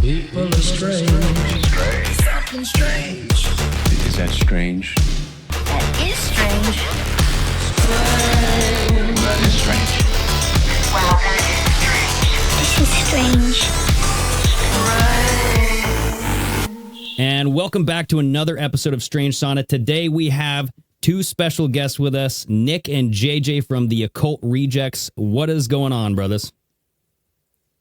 People are strange. Strange. Something strange. Is that strange? That is strange. Strange. That is strange. Wow, that is strange. This is strange. And welcome back to another episode of Strange Sauna. Today we have two special guests with us, Nick and JJ from the Occult Rejects. What is going on, brothers?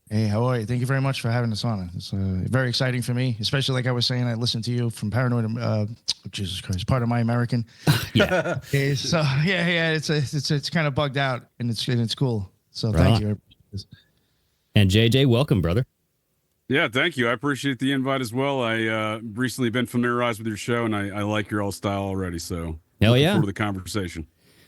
Hey, how are you? Thank you very much for having us on. It's very exciting for me, especially like I was saying, I listened to you from Paranoid, Jesus Christ, part of my American. Yeah. So it's kind of bugged out and it's cool. So thank you. And JJ, welcome, brother. Yeah, thank you. I appreciate the invite as well. I recently been familiarized with your show, and I like your all style already. So Hell yeah. Looking forward to the conversation.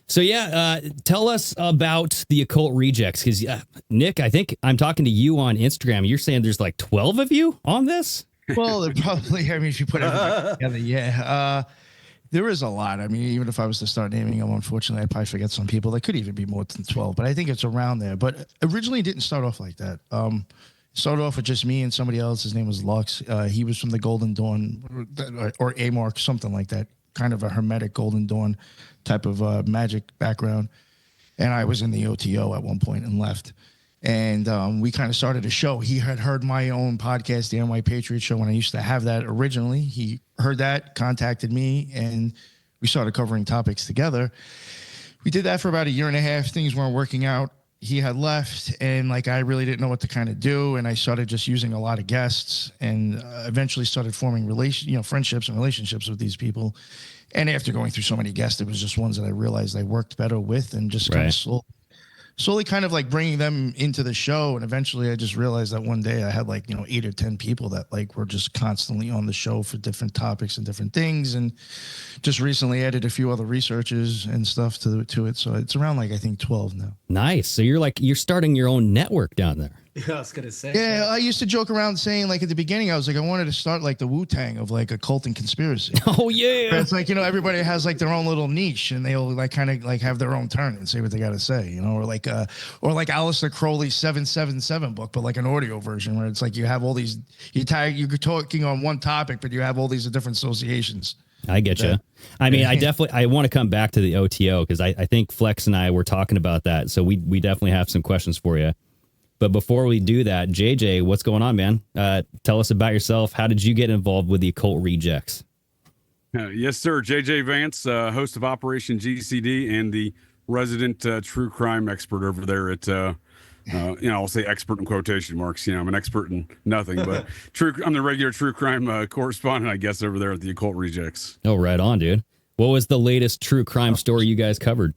So yeah, tell us about the Occult Rejects, because Nick, I think I'm talking to you on Instagram. You're saying there's like 12 of you on this? Well, it probably, I mean, if you put everybody together, yeah. There is a lot. I mean, even if I was to start naming them, unfortunately, I'd probably forget some people. There could even be more than 12, but I think it's around there. But originally, it didn't start off like that. It started off with just me and somebody else. His name was Lux. He was from the Golden Dawn or A-Mark, something like that. Kind of a hermetic Golden Dawn type of magic background. And I was in the OTO at one point and left. And we kind of started a show. He had heard my own podcast, the NY Patriot Show, when I used to have that originally. He heard that, contacted me, and we started covering topics together. We did that for about a year and a half. Things weren't working out. He had left, and like I really didn't know what to kind of do. And I started just using a lot of guests, and eventually started forming friendships and relationships with these people. And after going through so many guests, it was just ones that I realized I worked better with, and just kind of slowly kind of like bringing them into the show. And eventually I just realized that one day I had 8 or 10 people that were just constantly on the show for different topics and different things. And just recently added a few other researchers and stuff to it. So it's around I think 12 now. Nice. So you're starting your own network down there. Yeah, I was going to say. Yeah, I used to joke around saying at the beginning, I was I wanted to start the Wu-Tang of occult and conspiracy. Oh yeah. But it's everybody has their own little niche, and they'll kind of have their own turn and say what they got to say, or like Aleister Crowley's 777 book, but an audio version where it's you have all these, you're talking on one topic, but you have all these different associations. I get you. I mean, I want to come back to the OTO because I think Flex and I were talking about that. So we definitely have some questions for you. But before we do that, JJ, what's going on, man? Tell us about yourself. How did you get involved with the Occult Rejects? Yes, sir. JJ Vance, host of Operation GCD and the resident true crime expert over there at, I'll say expert in quotation marks. I'm an expert in nothing, but I'm the regular true crime correspondent, I guess, over there at the Occult Rejects. Oh, right on, dude. What was the latest true crime story you guys covered?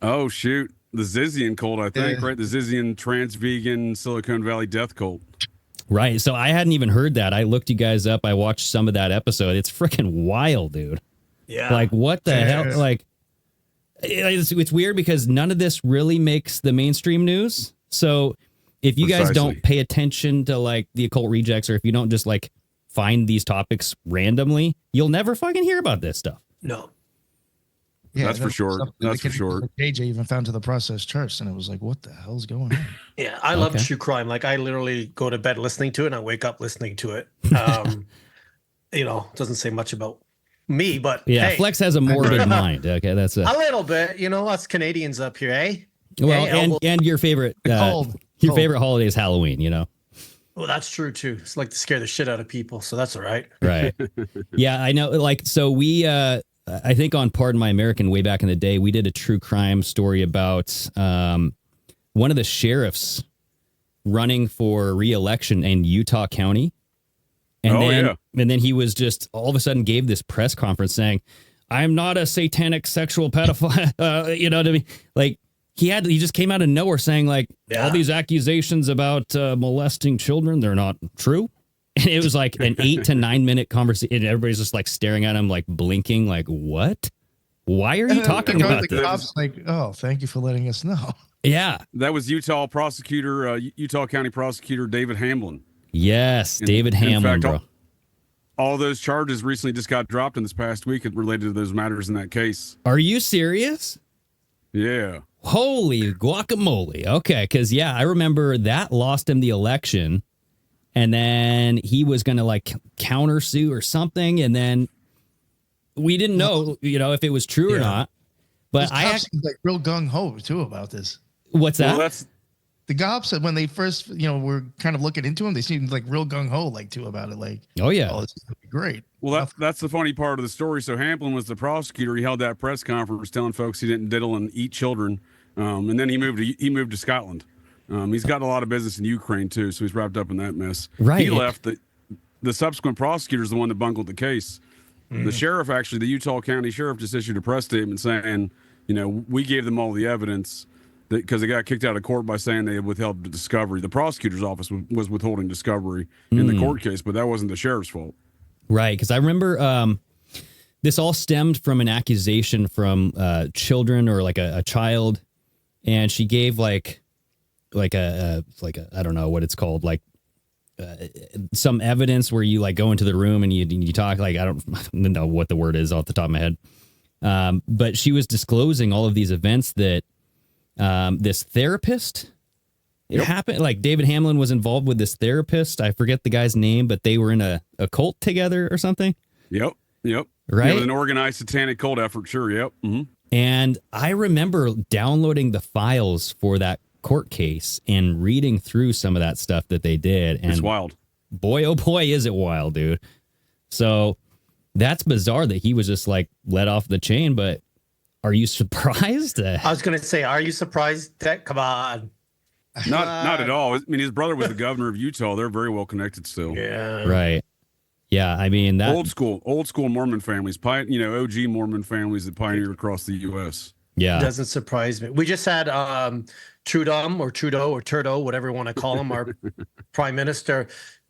Oh, shoot. The Zizian cult, I think, right? The Zizian trans-vegan Silicon Valley death cult. Right. So I hadn't even heard that. I looked you guys up. I watched some of that episode. It's freaking wild, dude. Yeah. What the hell? It's weird because none of this really makes the mainstream news. So if you guys don't pay attention to the Occult Rejects, or if you don't just find these topics randomly, you'll never fucking hear about this stuff. No. Yeah, that's for sure. That's for sure. AJ even found to the Process Church, and it was what the hell's going on? Yeah, I love true crime. I literally go to bed listening to it, and I wake up listening to it. Doesn't say much about me, but yeah, hey, Flex has a morbid mind. Okay, that's a little bit. Us Canadians up here, eh? Well, and your favorite favorite holiday is Halloween. Well, that's true too. It's to scare the shit out of people, so that's all right. Right. Yeah, I know. So we. I think on Pardon My American way back in the day, we did a true crime story about one of the sheriffs running for re-election in Utah County. And then he was just all of a sudden gave this press conference saying, I'm not a satanic sexual pedophile. You know what I mean? He just came out of nowhere saying all these accusations about molesting children, they're not true. And it was an 8 to 9 minute conversation, and everybody's just staring at him, blinking, what? Why are you talking about this? Cops oh, thank you for letting us know. Yeah, that was Utah County prosecutor David Hamlin. Yes, David Hamlin, bro. All those charges recently just got dropped in this past week related to those matters in that case. Are you serious? Yeah. Holy guacamole. Okay, because I remember that lost him the election. and then he was going to like countersue or something, and then we didn't know, if it was true or not. But I seemed like real gung ho too about this. What's that? Well, that's The cops said when they first, were kind of looking into him, they seemed like real gung ho too about it. Like, oh yeah, this is gonna be great. Well, that's the funny part of the story. So Hamplin was the prosecutor. He held that press conference telling folks he didn't diddle and eat children, and then he moved to Scotland. He's got a lot of business in Ukraine too, so he's wrapped up in that mess. Right. He left. The subsequent prosecutor is the one that bungled the case. The sheriff, actually, the Utah County Sheriff, just issued a press statement saying, we gave them all the evidence because they got kicked out of court by saying they had withheld discovery. The prosecutor's office was withholding discovery in the court case, but that wasn't the sheriff's fault. Right, because I remember this all stemmed from an accusation from children or like a child, and she gave like a I don't know what it's called, like some evidence where you like go into the room and you talk, like I don't know what the word is off the top of my head, but she was disclosing all of these events that this therapist. It happened like David Hamlin was involved with this therapist. I forget the guy's name, but they were in a cult together or something. Yep. Right. With an organized satanic cult effort. Sure. Yep. Mm-hmm. And I remember downloading the files for that court case and reading through some of that stuff that they did. And It's wild. Boy, oh boy, is it wild, dude. So that's bizarre that he was just like let off the chain. But are you surprised? I was going to say, are you surprised that? Come on. Not at all. I mean, his brother was the governor of Utah. They're very well connected still. Yeah. Right. Yeah. I mean, that old school Mormon families, OG Mormon families that pioneered across the U.S. Yeah. Doesn't surprise me. We just had Trudeau, whatever you want to call him, our prime minister,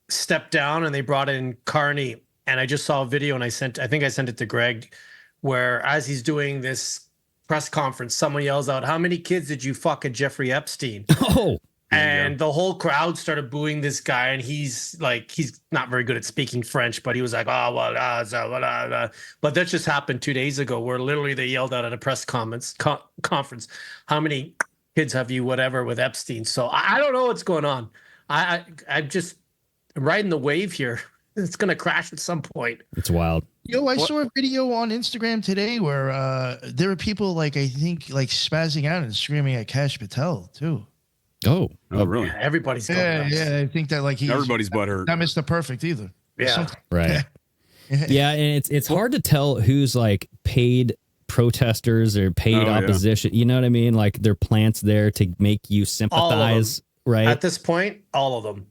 stepped down, and they brought in Carney. And I just saw a video, and I think I sent it to Greg, where as he's doing this press conference, someone yells out, "How many kids did you fuck at Jeffrey Epstein?" Oh. And the whole crowd started booing this guy, and he's not very good at speaking French, but he was like, "Oh well, but that just happened 2 days ago, where literally they yelled out at a press conference, "How many kids have you, whatever, with Epstein?" So I don't know what's going on. I'm just riding the wave here. It's gonna crash at some point. It's wild. I saw a video on Instagram today where there were people I think spazzing out and screaming at Kash Patel too. Oh, really? Yeah, everybody's going nuts. I think that Everybody's butthurt. Not Mr. Perfect either. Yeah. right. Yeah, and it's hard to tell who's like paid protesters or paid opposition. You know what I mean? Like they're plants there to make you sympathize, right? At this point, all of them.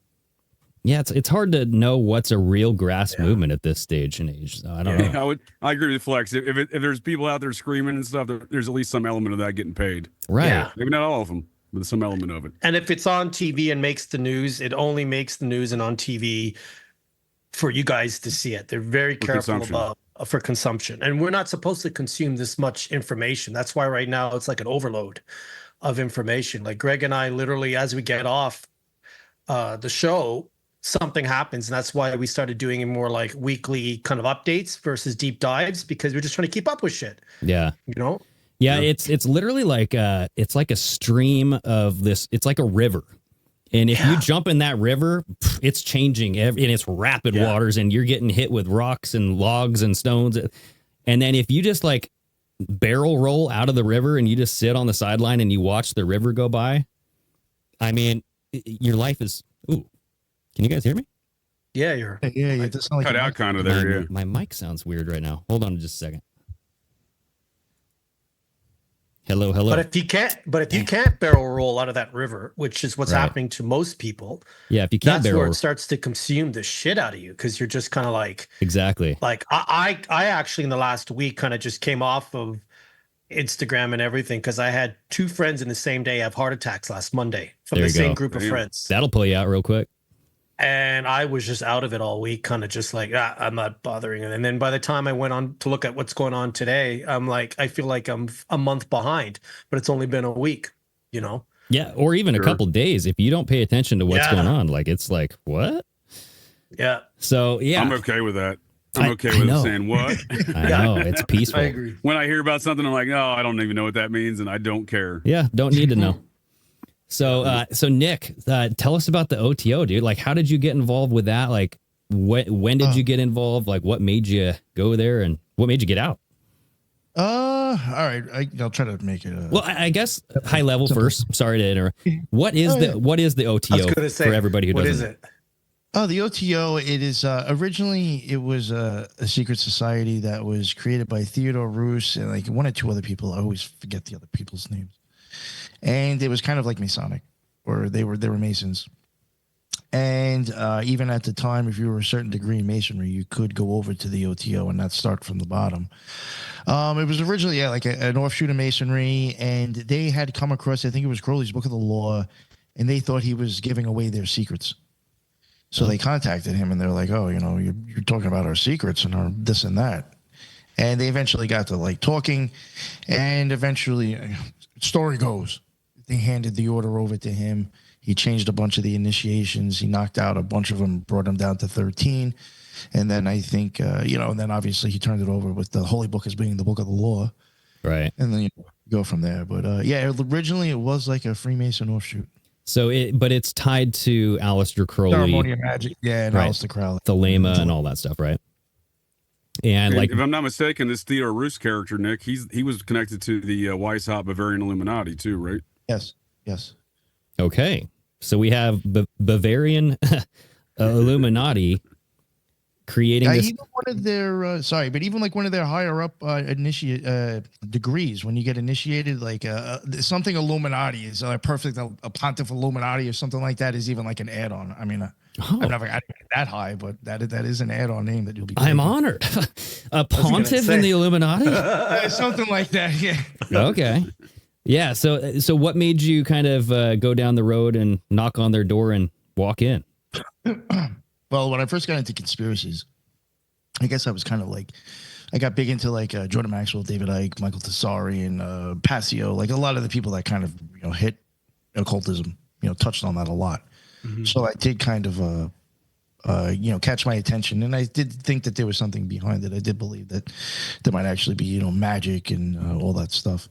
Yeah, it's hard to know what's a real grass movement at this stage and age. So I don't know. I agree with Flex. If there's people out there screaming and stuff, there's at least some element of that getting paid. Right. Yeah. Maybe not all of them, but some element of it. And if it's on TV and makes the news, it only makes the news and on TV for you guys to see it. They're very careful about for consumption. And we're not supposed to consume this much information. That's why right now it's like an overload of information. Like Greg and I literally, as we get off the show, something happens, and that's why we started doing more like weekly kind of updates versus deep dives, because we're just trying to keep up with shit. Yeah. Yeah, it's literally like it's like a stream of this. It's like a river, and if you jump in that river, it's changing in its rapid waters, and you're getting hit with rocks and logs and stones. And then if you just like barrel roll out of the river and you just sit on the sideline and you watch the river go by, I mean, your life is. Ooh. Can you guys hear me? Yeah, you're. Yeah. That's not like Cut out kind of there. My mic sounds weird right now. Hold on just a second. Hello. But if you can't barrel roll out of that river, which is what's happening to most people, if you can't that's where barrel, it starts to consume the shit out of you, because you're just kind of like exactly. Like I actually in the last week kind of just came off of Instagram and everything, because I had two friends in the same day have heart attacks last Monday from the same group of friends. That'll pull you out real quick. And I was just out of it all week, kind of just like, I'm not bothering it. And then by the time I went on to look at what's going on today, I'm like, I feel like I'm a month behind, but it's only been a week, Yeah, or even a couple days. If you don't pay attention to what's going on, like it's like, what? Yeah. So, yeah. I'm okay with that. I'm okay with it saying what? I know, it's peaceful. I agree. When I hear about something, I'm like, no, I don't even know what that means, and I don't care. Yeah, don't need to know. So Nick, tell us about the OTO, dude. Like, how did you get involved with that? Like, when did you get involved? Like, what made you go there, and what made you get out? All right. I'll try to make it. Well, I guess high level first. Sorry to interrupt. What is the OTO I was gonna say, for everybody who what doesn't? is it? Oh, the OTO. It is originally it was a secret society that was created by Theodore Roos and like one or two other people. I always forget the other people's names. And it was kind of like Masonic, or they were Masons. And even at the time, if you were a certain degree in Masonry, you could go over to the OTO and not start from the bottom. It was originally like an offshoot of Masonry, and they had come across, I think it was Crowley's Book of the Law, and they thought he was giving away their secrets. So they contacted him, and they're like, "Oh, you're talking about our secrets and our this and that." And they eventually got to like talking, and eventually, story goes, they handed the order over to him. He changed a bunch of the initiations. He knocked out a bunch of them, brought them down to 13. And then I think, and then obviously he turned it over with the Holy Book as being the Book of the Law. Right. And then go from there. But originally it was like a Freemason offshoot. So it's tied to Aleister Crowley. Ceremony of Magic. Yeah, and right. Aleister Crowley. Thelema and all that stuff, right? And like, if I'm not mistaken, this Theodore Roos character, Nick, he was connected to the Weishaupt Bavarian Illuminati too, right? Yes. Okay. So we have Bavarian Illuminati creating this. Even one of their even like one of their higher up degrees, when you get initiated, like something Illuminati is perfect. A Pontiff Illuminati or something like that is even like an add-on. I mean, I've never got that high, but that is an add-on name that you'll be. I'm honored. A Pontiff in the Illuminati, something like that. Yeah. Okay. Yeah. So what made you kind of go down the road and knock on their door and walk in? Well, when I first got into conspiracies, I guess I was kind of like, I got big into like Jordan Maxwell, David Icke, Michael Tessari, and Passio, like a lot of the people that kind of hit occultism, touched on that a lot. Mm-hmm. So I did kind of catch my attention, and I did think that there was something behind it. I did believe that there might actually be magic and all that stuff.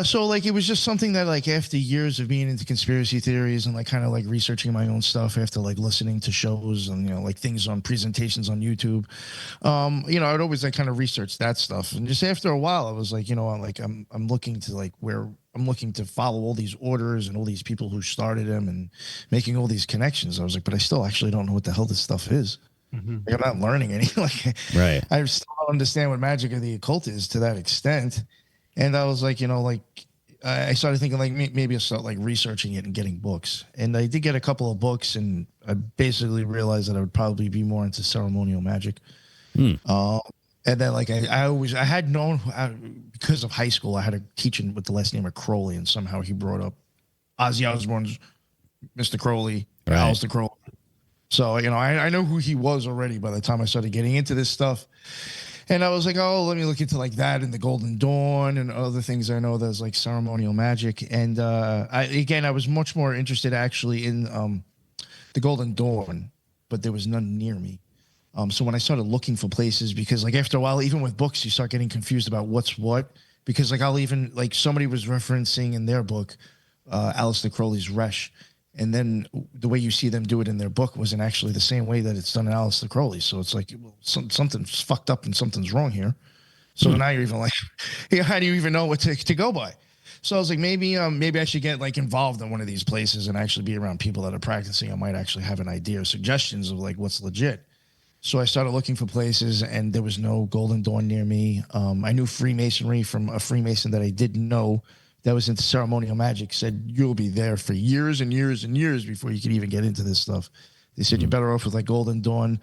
So like it was just something that like after years of being into conspiracy theories and like kind of like researching my own stuff after like listening to shows and like things on presentations on YouTube, I'd always like kind of research that stuff. And just after a while I was like, I'm looking to like where I'm looking to follow all these orders and all these people who started them and making all these connections. I was like, but I still actually don't know what the hell this stuff is. Mm-hmm. Like, I'm not learning any. Right. I still don't understand what magic of the occult is to that extent. And I was like, I started thinking like maybe I'll start like researching it and getting books. And I did get a couple of books, and I basically realized that I would probably be more into ceremonial magic. And then like I had known because of high school, I had a teacher with the last name of Crowley, and somehow he brought up Ozzy Osbourne's Mr. Crowley, right. Aleister Crowley. So, I know who he was already by the time I started getting into this stuff. And I was like, oh, let me look into like that and the Golden Dawn and other things I know there's like ceremonial magic. And I was much more interested actually in the Golden Dawn, but there was none near me. So when I started looking for places, because like after a while, even with books, you start getting confused about what's what. Because like I'll even like somebody was referencing in their book, Aleister Crowley's Resh. And then the way you see them do it in their book wasn't actually the same way that it's done in Aleister Crowley. So it's like, well, something's fucked up and something's wrong here. So now you're even like, hey, how do you even know what to go by? So I was like, maybe I should get like involved in one of these places and actually be around people that are practicing. I might actually have an idea or suggestions of like what's legit. So I started looking for places, and there was no Golden Dawn near me. I knew Freemasonry from a Freemason that I didn't know that was into ceremonial magic, said you'll be there for years and years and years before you can even get into this stuff. They said you're better off with like Golden Dawn,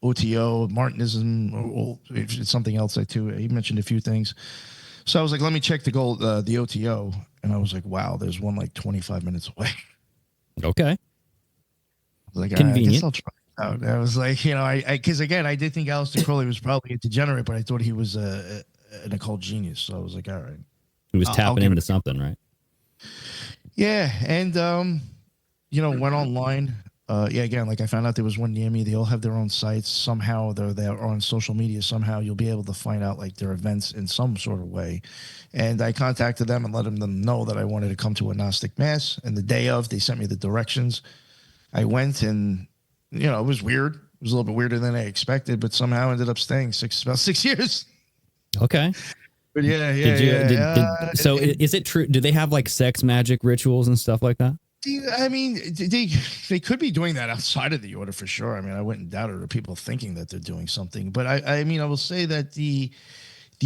OTO, Martinism, or it's something else like too. He mentioned a few things. So I was like, let me check the OTO. And I was like, wow, there's one like 25 minutes away. Okay. I was like, convenient. I guess I'll try it out. I was like, because again, I did think Aleister Crowley was probably a degenerate, but I thought he was an occult genius. So I was like, all right. He was tapping into something, right? Yeah, and went online. Yeah, again, like I found out there was one near me. They all have their own sites. Somehow they're on social media. Somehow you'll be able to find out like their events in some sort of way. And I contacted them and let them know that I wanted to come to a Gnostic mass. And the day of, they sent me the directions. I went, and it was weird. It was a little bit weirder than I expected, but somehow ended up staying about 6 years. Okay. But yeah. So is it true? Do they have like sex magic rituals and stuff like that? I mean, they could be doing that outside of the order for sure. I mean, I wouldn't doubt it, or people thinking that they're doing something. But I mean, I will say that the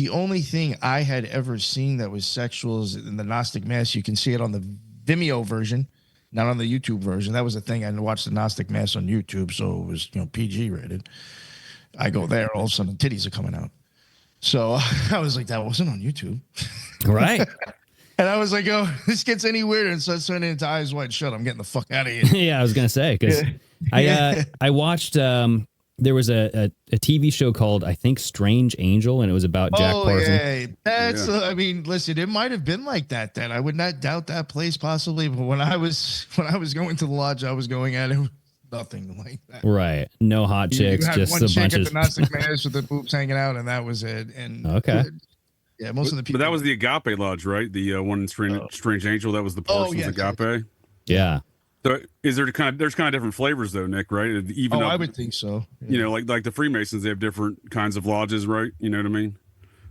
only thing I had ever seen that was sexual is in the Gnostic Mass. You can see it on the Vimeo version, not on the YouTube version. That was the thing. I watched the Gnostic Mass on YouTube, so it was PG rated. I go there, all of a sudden titties are coming out. So I was like, that wasn't on YouTube. Right. And I was like, oh, this gets any weirder, and starts turning into Eyes Wide Shut. I'm getting the fuck out of here. Yeah, I was gonna say, because I watched there was a TV show called, I think, Strange Angel, and it was about Jack Parsons. Yeah. That's I mean, listen, it might have been like that then. I would not doubt that place possibly, but when I was going to the lodge I was going at, it was nothing like that. Right. No hot chicks, you just one a chick bunch at of the Gnostic Mass with the boobs hanging out, and that was it. And okay. Yeah, most of the people. But that was the Agape Lodge, right? The one in Strange Angel. That was the Parsons Agape. Yeah. So there's kind of different flavors though, Nick, right? Even I would think so. Yeah. Like the Freemasons, they have different kinds of lodges, right? You know what I mean?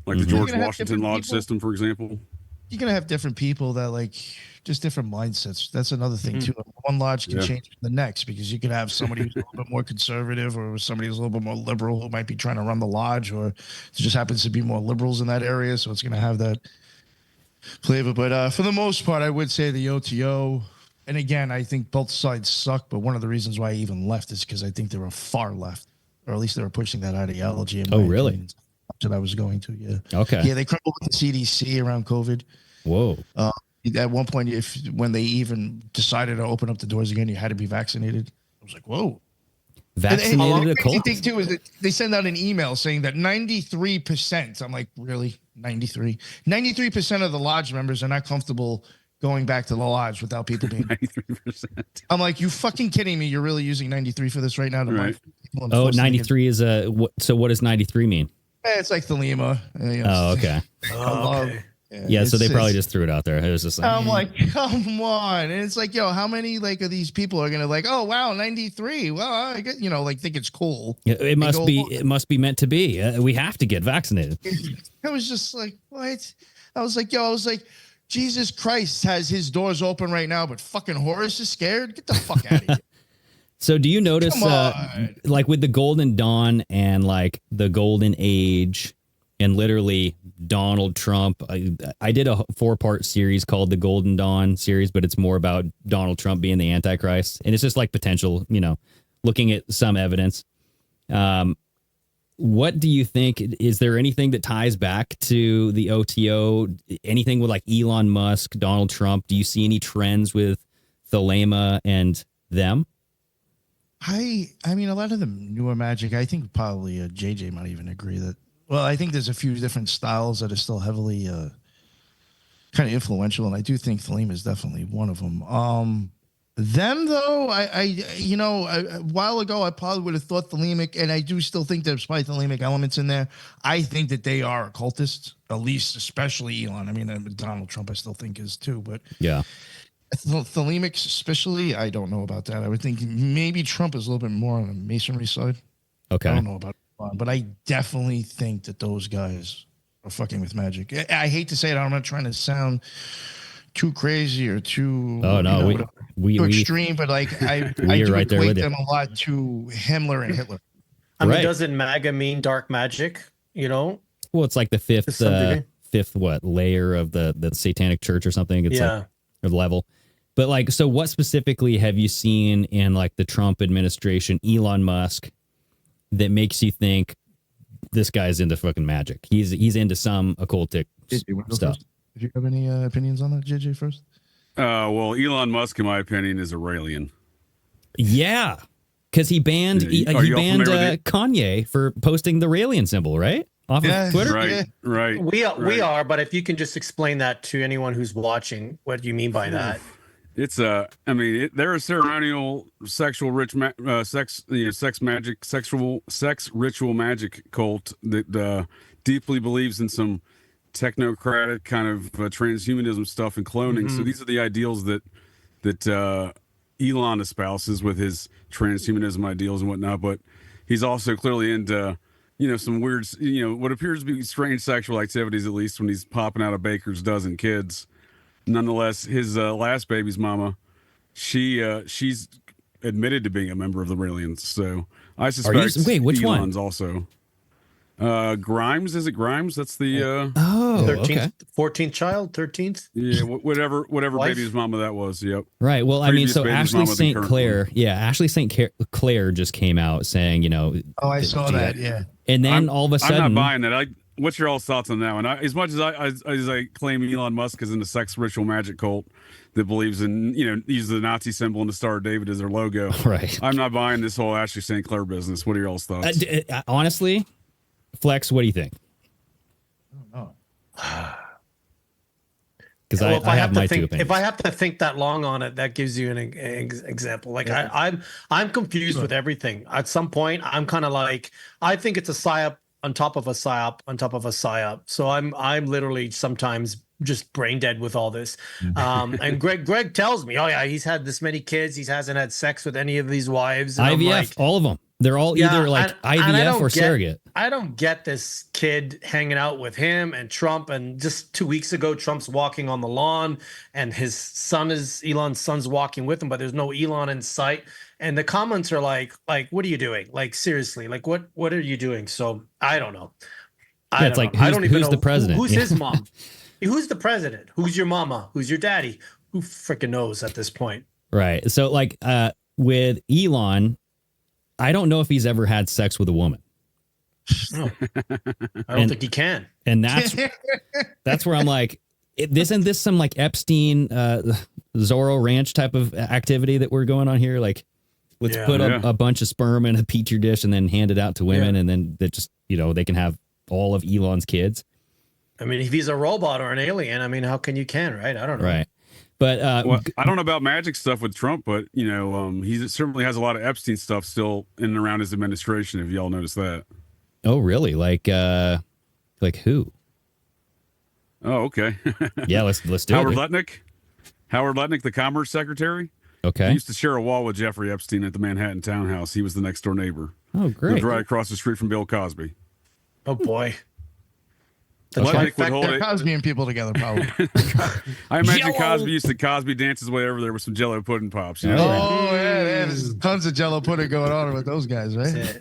Like the George Washington Lodge system, for example. You're gonna have different people that like just different mindsets. That's another thing too. One lodge can change the next, because you could have somebody who's a little bit more conservative, or somebody who's a little bit more liberal who might be trying to run the lodge, or it just happens to be more liberals in that area, so it's gonna have that flavor. But for the most part, I would say the OTO. And again, I think both sides suck, but one of the reasons why I even left is because I think they were far left, or at least they were pushing that ideology. Oh, really? Opinion, that I was going to, yeah. Okay. Yeah, they crumbled with the CDC around COVID. Whoa. At one point, when they even decided to open up the doors again, you had to be vaccinated. I was like, whoa. Vaccinated the crazy thing too is that they send out an email saying that 93%. I'm like, really? 93% of the lodge members are not comfortable going back to the lodge without people being 93%. I'm like, you fucking kidding me? You're really using 93 for this right now? Right. Oh, 93 is so what does 93 mean? It's like Thelema. Oh, okay. Okay. Yeah, so they probably just threw it out there. It was just like, I'm like, come on. And it's like, yo, how many like of these people are gonna like, oh wow, 93? Well, I get, like think it's cool. It must be meant to be. We have to get vaccinated. I was just like, what? I was like, Jesus Christ has his doors open right now, but fucking Horus is scared. Get the fuck out of here. So do you notice, like with the Golden Dawn and like the Golden Age and literally Donald Trump, I did a 4-part series called the Golden Dawn series, but it's more about Donald Trump being the Antichrist. And it's just like potential, looking at some evidence. What do you think? Is there anything that ties back to the OTO? Anything with like Elon Musk, Donald Trump? Do you see any trends with Thelema and them? I mean, a lot of the newer magic, I think probably JJ might even agree that. Well, I think there's a few different styles that are still heavily kind of influential, and I do think Thelema is definitely one of them. Them though, a while ago I probably would have thought Thelemic, and I do still think there's probably Thelemic elements in there. I think that they are occultists, at least, especially Elon. I mean, Donald Trump I still think is too, but yeah. Thelemics especially, I don't know about that. I would think maybe Trump is a little bit more on the masonry side. Okay. I don't know about it, but I definitely think that those guys are fucking with magic. I hate to say it, I'm not trying to sound too crazy or too too extreme, but like I do right equate them a lot to Himmler and Hitler. I mean, doesn't MAGA mean dark magic? Well, it's like the fifth layer of the Satanic Church or something. It's like or level. But like, so what specifically have you seen in like the Trump administration, Elon Musk, that makes you think this guy's into fucking magic? He's into some occultic stuff. Do you have any opinions on that, JJ, first? Well, Elon Musk, in my opinion, is Aurelian. Yeah, because he banned Kanye for posting the Aurelian symbol, right? Off of Twitter? Right. We are, but if you can just explain that to anyone who's watching, what do you mean by that? It's I mean, they're a ceremonial sexual sex ritual magic cult that deeply believes in some technocratic kind of transhumanism stuff and cloning. So these are the ideals that Elon espouses with his transhumanism ideals and whatnot. But he's also clearly into some weird, what appears to be strange sexual activities, at least when he's popping out a baker's dozen kids. Nonetheless, his last baby's mama, she's admitted to being a member of the Raelians. So I suspect which Elon's one? also Grimes. Is it Grimes? That's the 13th, 14th child, 13th. Yeah, whatever Wife? baby's mama that was. Yep. Right. Well, I mean, Previous so baby's Ashley mama, the St. current Clair, one. Ashley St. Clair just came out saying, Oh, I saw that. Yeah. and then all of a sudden, I'm not buying that. What's your all's thoughts on that one? As much as I claim Elon Musk is in the sex ritual magic cult that believes in, uses the Nazi symbol and the Star of David as their logo. Right. I'm not buying this whole Ashley St. Clair business. What are your all's thoughts? Honestly, Flex, what do you think? I don't know. Because Well, I have my two think, opinions. if I have to think that long on it, that gives you an example. Like I'm confused with everything. At some point, I'm kind of like, I think it's a psyop on top of a psyop on top of a psyop. So I'm literally sometimes just brain dead with all this. And Greg tells me, oh yeah, he's had this many kids. He hasn't had sex with any of these wives. And IVF, I'm like, all of them. They're all either like IVF or surrogate. I don't get this kid hanging out with him and Trump. And just 2 weeks ago, Trump's walking on the lawn and Elon's son's walking with him, but there's no Elon in sight. And the comments are like, what are you doing? Like, seriously, like, what are you doing? So I don't know. I don't even know the president? Who's his mom? Who's the president? Who's your mama? Who's your daddy? Who freaking knows at this point? Right. So like with Elon, I don't know if he's ever had sex with a woman. No, I don't think he can. And that's where I'm like, isn't this some like Epstein, Zorro Ranch type of activity that we're going on here? Like, let's put a bunch of sperm in a petri dish and then hand it out to women, and then that just they can have all of Elon's kids. I mean, if he's a robot or an alien, I mean, how can you right? I don't know. Right. But I don't know about magic stuff with Trump, but he certainly has a lot of Epstein stuff still in and around his administration. If y'all notice that. Oh, really? Like who? Oh, okay. Yeah, let's do Howard it. Howard Lutnick, the Commerce Secretary. Okay. He used to share a wall with Jeffrey Epstein at the Manhattan townhouse. He was the next door neighbor. Oh, great. Lived right across the street from Bill Cosby. Oh boy. Lutnick would hold They're it. Cosbying people together, probably. I imagine Jello. Cosby used to Cosby dance his way over there with some Jello pudding pops. You know? Oh, Oh, yeah, there's tons of Jello pudding going on with those guys, right?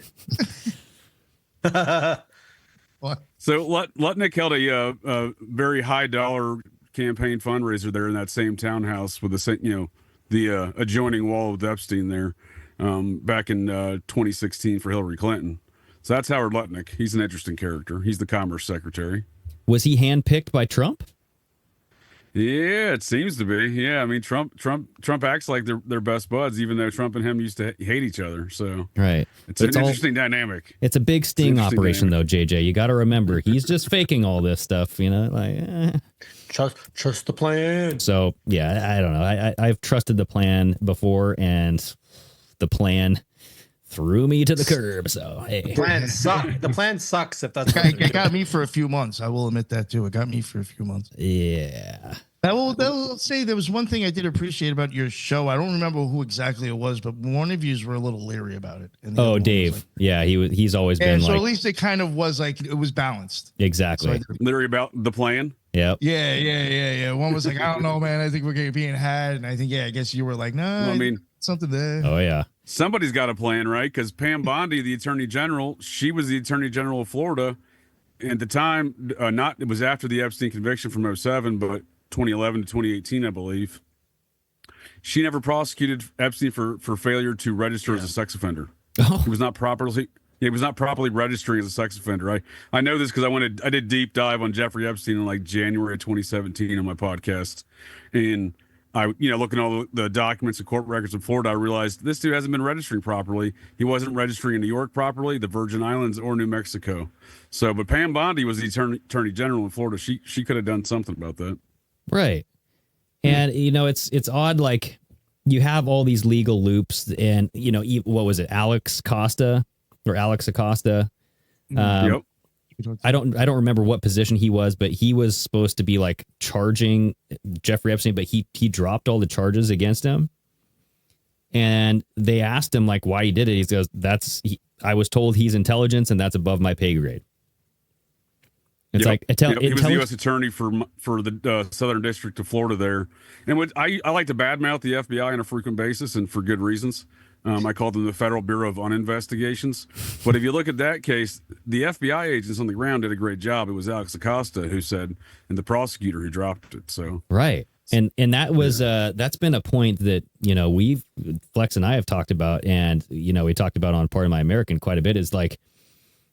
What? So Lutnick held a very high dollar campaign fundraiser there in that same townhouse with the adjoining wall with Epstein there back in 2016 for Hillary Clinton. So that's Howard Lutnick. He's an interesting character. He's the Commerce Secretary. Was he handpicked by Trump? Yeah, it seems to be. Yeah, I mean Trump acts like they're best buds, even though Trump and him used to hate each other. So Right. it's an interesting dynamic. It's a big sting interesting operation, though, JJ. You got to remember, he's just faking all this stuff, Trust the plan. So, yeah, I don't know. I've trusted the plan before, and the plan threw me to the curb. So, hey. The plan sucks if that's what It got me for a few months. I will admit that, too. It got me for a few months. Yeah. I will say there was one thing I did appreciate about your show. I don't remember who exactly it was, but one of you were a little leery about it. And the other one was Dave. like- Yeah, he's always been so like. at least it kind of was like, it was balanced. Exactly. So Literally about the plan. Yep. Yeah. One was like, I don't know, man. I think we're being had. And I think, I guess you were like, no, Well, I mean, something there. Oh, yeah. somebody's got a plan, right? Because Pam Bondi, the Attorney General, she was the Attorney General of Florida. And at the time, it was after the Epstein conviction from 2007, but 2011 to 2018, I believe. She never prosecuted Epstein for failure to register as a sex offender. Oh. He was not properly registering as a sex offender. I know this because I did deep dive on Jeffrey Epstein in like January of 2017 on my podcast, and I looking at all the documents and court records in Florida, I realized this dude hasn't been registering properly. He wasn't registering in New York properly, the Virgin Islands, or New Mexico. So, but Pam Bondi was the attorney general in Florida. She could have done something about that. Right. And it's odd. Like you have all these legal loops, and what was it, Alex Acosta? Yep. I don't remember what position he was, but he was supposed to be like charging Jeffrey Epstein, but he dropped all the charges against him. And they asked him like why he did it. He goes, I was told he's intelligence, and that's above my pay grade. It's Yep. like he was the U.S. attorney for the Southern District of Florida there, and I like to badmouth the FBI on a frequent basis, and for good reasons. I called them the Federal Bureau of Uninvestigations. But if you look at that case, the FBI agents on the ground did a great job. It was Alex Acosta who said, and the prosecutor who dropped it. So right, and that was that's been a point that Flex and I have talked about, and we talked about on Part of My American quite a bit. Is like,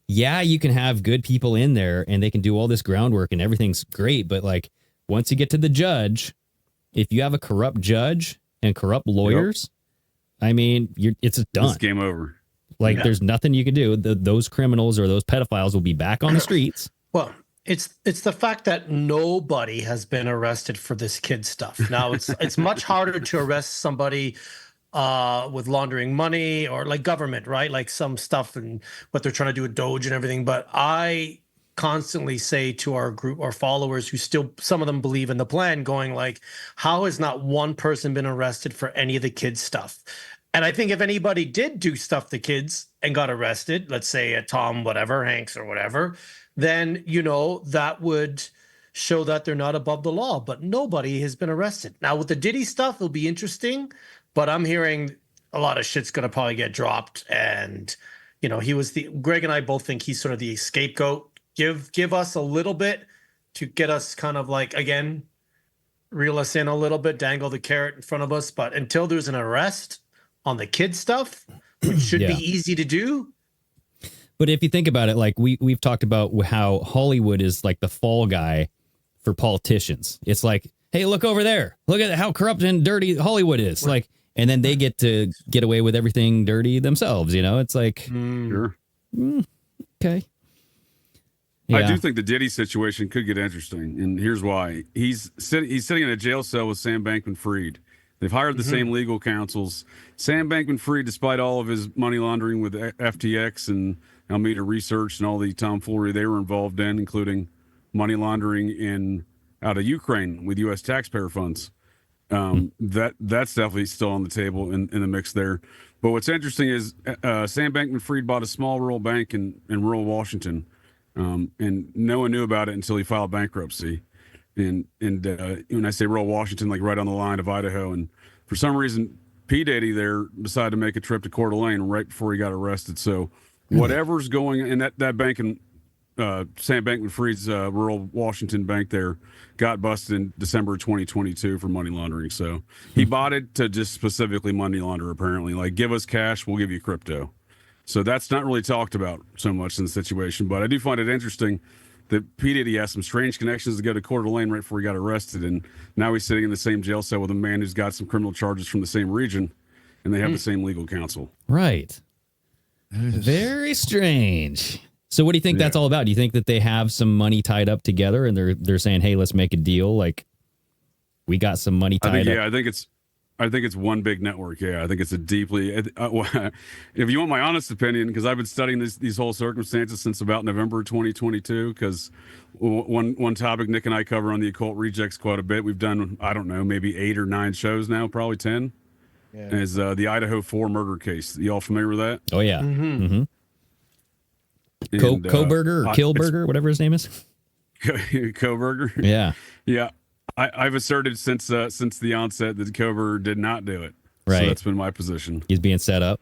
yeah, you can have good people in there, and they can do all this groundwork, and everything's great. But like, once you get to the judge, if you have a corrupt judge and corrupt lawyers. Yep. I mean, it's done. It's game over. Like, there's nothing you can do. Those criminals or those pedophiles will be back on the streets. Well, it's the fact that nobody has been arrested for this kid stuff. Now, it's much harder to arrest somebody with laundering money or like government, right? Like some stuff and what they're trying to do with Doge and everything. But I constantly say to our group, our followers who still, some of them believe in the plan, going like, how has not one person been arrested for any of the kids stuff? And I think if anybody did do stuff to kids and got arrested, let's say a Tom whatever, Hanks or whatever, then that would show that they're not above the law. But nobody has been arrested. Now with the Diddy stuff, it'll be interesting, but I'm hearing a lot of shit's gonna probably get dropped. And Greg and I both think he's sort of the scapegoat. Give us a little bit to get us kind of like, again, reel us in a little bit, dangle the carrot in front of us. But until there's an arrest on the kid stuff, which should be easy to do. But if you think about it, like we've talked about how Hollywood is like the fall guy for politicians. It's like, hey, look over there. Look at how corrupt and dirty Hollywood is. Right. Like, and then they get to get away with everything dirty themselves. It's like, sure. Okay. Yeah. I do think the Diddy situation could get interesting, and here's why. He's sitting in a jail cell with Sam Bankman-Fried. They've hired the same legal counsels. Sam Bankman-Fried, despite all of his money laundering with FTX and Alameda Research and all the tomfoolery they were involved in, including money laundering out of Ukraine with U.S. taxpayer funds, that's definitely still on the table in the mix there. But what's interesting is Sam Bankman-Fried bought a small rural bank in rural Washington. And no one knew about it until he filed bankruptcy. And when I say rural Washington, like right on the line of Idaho. And for some reason, P. Diddy there decided to make a trip to Coeur d'Alene right before he got arrested. So whatever's going in that bank in Sam Bankman-Fried's rural Washington bank there got busted in December 2022 for money laundering. So he bought it to just specifically money launder, apparently. Like, give us cash, we'll give you crypto. So that's not really talked about so much in the situation. But I do find it interesting that P. Diddy has some strange connections to go to Coeur d'Alene right before he got arrested. And now he's sitting in the same jail cell with a man who's got some criminal charges from the same region. And they have the same legal counsel. Right. Very strange. So what do you think that's all about? Do you think that they have some money tied up together and they're saying, hey, let's make a deal? Like, we got some money tied up. Yeah, I think it's one big network. Yeah, I think it's a deeply. If you want my honest opinion, because I've been studying these whole circumstances since about November 2022. Because one topic Nick and I cover on the Occult Rejects quite a bit. We've done, I don't know, maybe 8 or 9 shows now, probably 10. Yeah. Is the Idaho 4 murder case. You all familiar with that? Oh yeah. Mm-hmm. Koberger or Killberger, whatever his name is. Koberger. Yeah. Yeah. I've asserted since the onset that Koberger did not do it. Right. So that's been my position. He's being set up.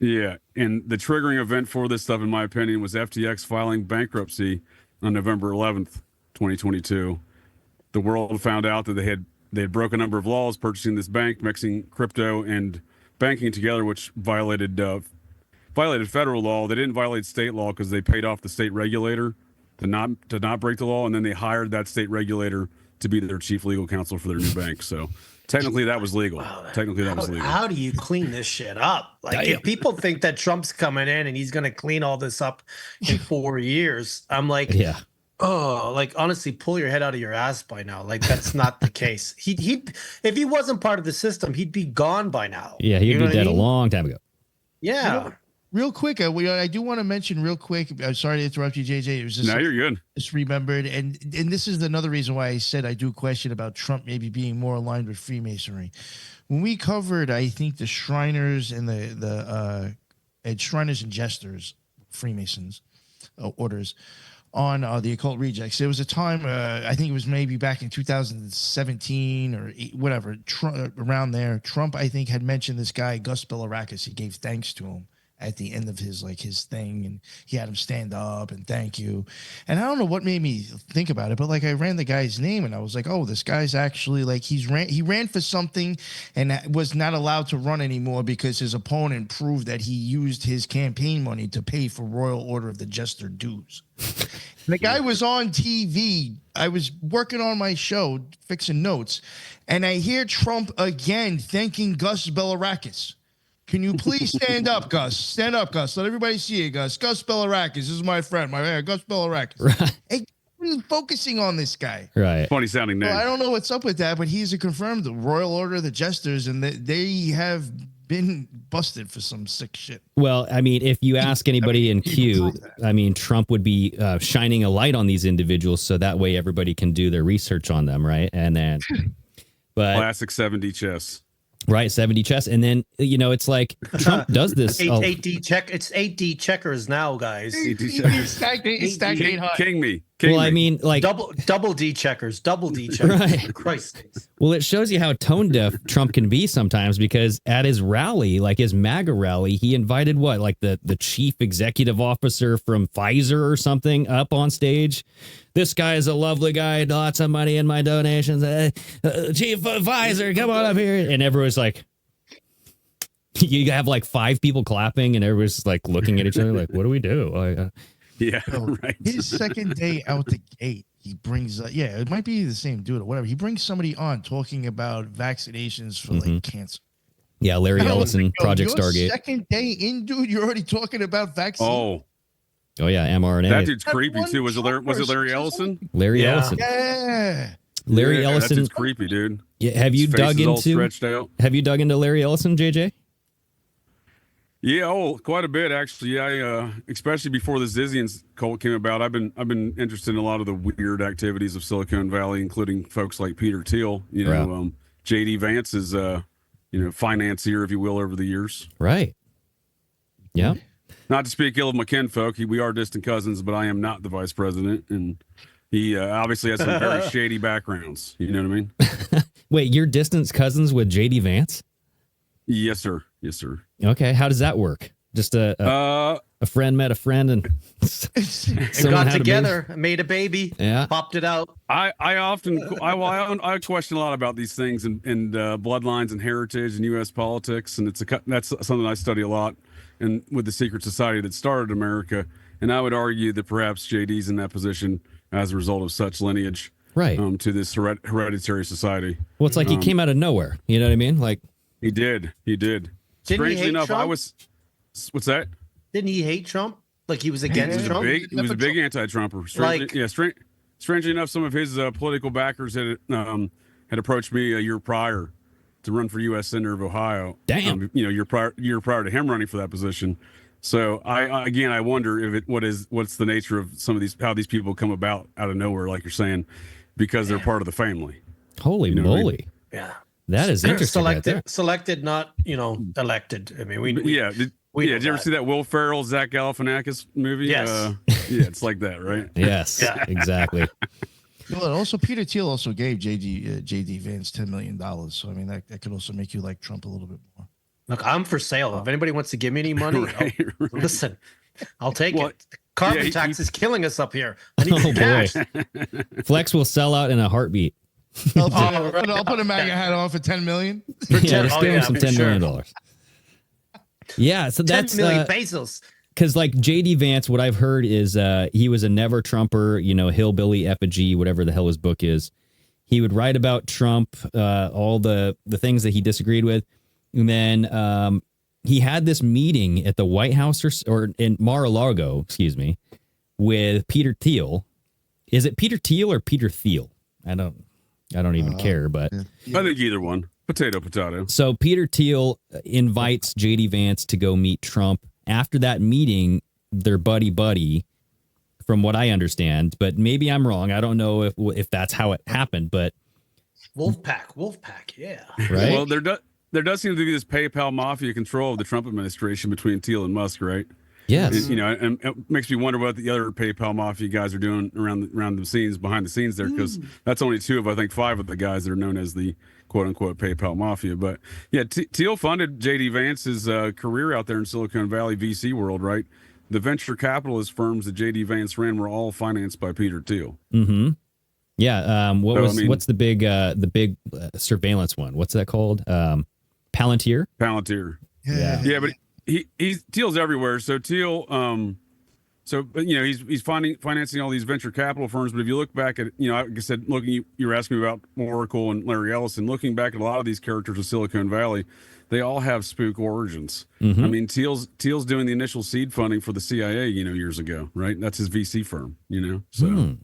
Yeah. And the triggering event for this stuff, in my opinion, was FTX filing bankruptcy on November 11th, 2022. The world found out that they had broken a number of laws purchasing this bank, mixing crypto and banking together, which violated federal law. They didn't violate state law because they paid off the state regulator to not break the law, and then they hired that state regulator to be their chief legal counsel for their new bank. So technically that was legal. Wow. How do you clean this shit up? Like, if people think that Trump's coming in and he's going to clean all this up in 4 years, I'm like, Oh, like honestly, pull your head out of your ass by now. Like that's not the case. He if he wasn't part of the system, he'd be gone by now. Yeah, he'd You know be what I dead a mean? long time ago. Yeah. Real quick, I do want to mention real quick. I'm sorry to interrupt you, JJ. It was just Now you're good. just remembered, and this is another reason why I said I do question about Trump maybe being more aligned with Freemasonry. When we covered, I think the Shriners and the Shriners and Jesters, Freemasons orders on the Occult Rejects. There was a time, I think it was maybe back in 2017 or whatever, around there. Trump, I think, had mentioned this guy Gus Bilirakis. He gave thanks to him at the end of his thing, and he had him stand up and thank you. And I don't know what made me think about it, but I ran the guy's name and I was like, oh, this guy's actually he ran for something and was not allowed to run anymore because his opponent proved that he used his campaign money to pay for Royal Order of the Jester dues. The guy was on TV. I was working on my show, fixing notes, and I hear Trump again thanking Gus Bilirakis. Can you please stand up, Gus? Stand up, Gus. Let everybody see you, Gus. Gus Bilirakis. This is my friend, Gus Bilirakis. Right. Hey, focusing on this guy. Right. Funny sounding name. Well, I don't know what's up with that, but he's a confirmed Royal Order of the Jesters, and they have been busted for some sick shit. Well, I mean, if you ask anybody in Q, I mean, Trump would be shining a light on these individuals so that way everybody can do their research on them, right? And then, but Classic 70 chess. right, 70 chess, and then it's like Trump does this. 8D check. It's 8D checkers now, guys. He's stacked 8 high. King me. Well, I mean, like Double D checkers. Double D checkers. Right. Christ. Well, it shows you how tone deaf Trump can be sometimes because at his rally, like his MAGA rally, he invited the chief executive officer from Pfizer or something up on stage. This guy is a lovely guy, lots of money in my donations. Chief Pfizer, come on up here. And everyone's like, you have 5 people clapping and everyone's looking at each other like, what do we do? Yeah, right. His second day out the gate, he brings it might be the same dude or whatever. He brings somebody on talking about vaccinations for cancer. Yeah, Larry Ellison, Project your Stargate. Second day in, dude, you're already talking about vaccines. Oh yeah, mRNA. That dude's creepy too. Was it Larry Ellison? Larry Ellison. Yeah. Larry Ellison. That dude's creepy, dude. Yeah, have you His face dug is all into? stretched out. Have you dug into Larry Ellison, JJ? Yeah, quite a bit actually. I especially before the Zizians cult came about, I've been interested in a lot of the weird activities of Silicon Valley, including folks like Peter Thiel. JD Vance is financier, if you will, over the years. Right. Yeah. Not to speak ill of my kinfolk, we are distant cousins, but I am not the vice president, and he obviously has some very shady backgrounds. You know what I mean? Wait, you're distant cousins with JD Vance? Yes, sir. Yes, sir. Okay, how does that work? Just a friend met a friend and got together, made a baby, popped it out. I question a lot about these things and bloodlines and heritage and U.S. politics, and that's something I study a lot. And with the secret society that started America, and I would argue that perhaps JD's in that position as a result of such lineage, right? To this hereditary society. Well, it's like he came out of nowhere. You know what I mean? Like he did. Strangely enough, Trump? What's that? Didn't he hate Trump? Like he was against Trump? He was a big anti-Trumper. Strangely enough, some of his political backers had approached me a year prior to run for U.S. Senator of Ohio. Damn. Year prior to him running for that position. So I wonder what's the nature of some of these, how these people come about out of nowhere, like you're saying, because they're part of the family. Holy moly. I mean? Yeah. That is interesting. Selected, not elected. I mean, Did you ever see that Will Ferrell, Zach Galifianakis movie? Yes. It's like that, right? Yes, exactly. Well, also Peter Thiel also gave JD Vance $10 million. So I mean that could also make you like Trump a little bit more. Look, I'm for sale. If anybody wants to give me any money, right. Listen, I'll take it. Carbon tax is killing us up here. I need Oh cash. boy. Flex will sell out in a heartbeat. I'll put a MAGA hat on for $10 million. Yeah, just give him some $10 million. Yeah, so that's 10 million pesos. Because like JD Vance, what I've heard is he was a never Trumper, hillbilly effigy, whatever the hell his book is. He would write about Trump, all the things that he disagreed with, and then he had this meeting at the White House or in Mar-a-Lago, with Peter Thiel. Is it Peter Thiel or Peter Thiel? I don't even care, but I think either one. Potato. so Peter Thiel invites JD Vance to go meet Trump. After that meeting, they're buddy, from what I understand, but maybe I'm wrong. I don't know if that's how it happened, but Wolfpack, yeah. right. Well, there does seem to be this PayPal mafia control of the Trump administration between Thiel and Musk, right? Yes. And it makes me wonder what the other PayPal mafia guys are doing around the scenes, behind the scenes there, because that's only 2 of, I think, 5 of the guys that are known as the quote unquote PayPal mafia. But yeah, Thiel funded JD Vance's career out there in Silicon Valley VC world, right? The venture capitalist firms that JD Vance ran were all financed by Peter Thiel. Mm-hmm. Yeah. What's the big surveillance one? What's that called? Palantir. Yeah, but he's Thiel's everywhere. So Thiel, he's financing all these venture capital firms. But if you look back at, like I said, you were asking me about Oracle and Larry Ellison. Looking back at a lot of these characters of Silicon Valley, they all have spook origins. Mm-hmm. I mean, Thiel's doing the initial seed funding for the CIA, years ago, right? That's his VC firm, So,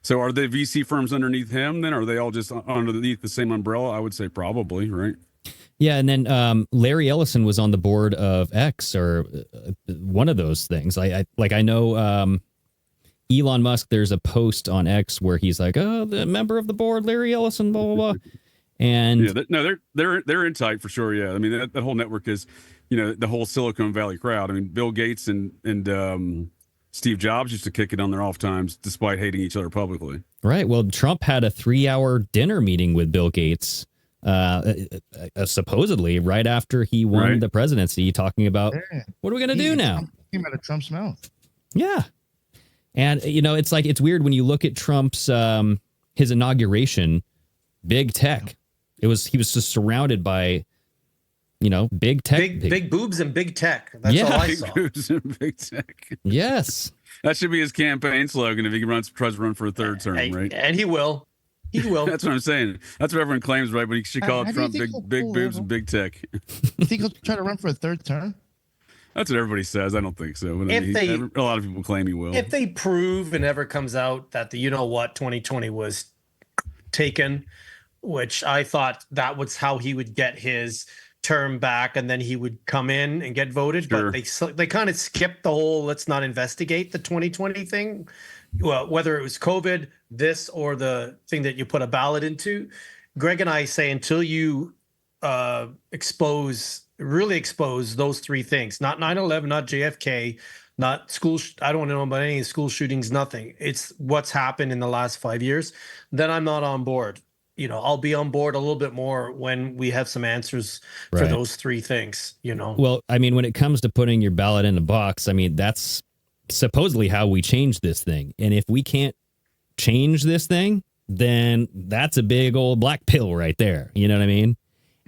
so are the VC firms underneath him? Then are they all just underneath the same umbrella? I would say probably, right? Yeah, and then Larry Ellison was on the board of X, or one of those things. I know Elon Musk. There's a post on X where he's like, "Oh, the member of the board, Larry Ellison, blah blah blah." And they're in tight for sure. Yeah, I mean that whole network is, the whole Silicon Valley crowd. I mean, Bill Gates and Steve Jobs used to kick it on their off times, despite hating each other publicly. Right. Well, Trump had a 3-hour dinner meeting with Bill Gates. Supposedly right after he won the presidency, talking about what are we going to do now? Came out of Trump's mouth. Yeah. And, it's weird when you look at Trump's, his inauguration, big tech. He was just surrounded by, big tech. Big boobs and big tech. That's all I saw. Big boobs and big tech. Yes. That should be his campaign slogan if he tries to run for a third term, right? And he will. He will. That's what I'm saying. That's what everyone claims, right? But he should call it Trump big boobs and big tech. You think he'll try to run for a third term? That's what everybody says. I don't think so. But a lot of people claim he will. If they prove and ever comes out that the 2020 was taken, which I thought that was how he would get his term back, and then he would come in and get voted. Sure. But they kind of skipped the whole let's not investigate the 2020 thing. Well, whether it was COVID, this, or the thing that you put a ballot into, Greg and I say until you really expose those 3 things, not 9/11, not JFK, not school. I don't know about any school shootings, nothing. It's what's happened in the last 5 years. Then I'm not on board. I'll be on board a little bit more when we have some answers for those 3 things, Well, I mean, when it comes to putting your ballot in a box, I mean, that's supposedly how we change this thing. And if we can't change this thing, then that's a big old black pill right there. You know what I mean?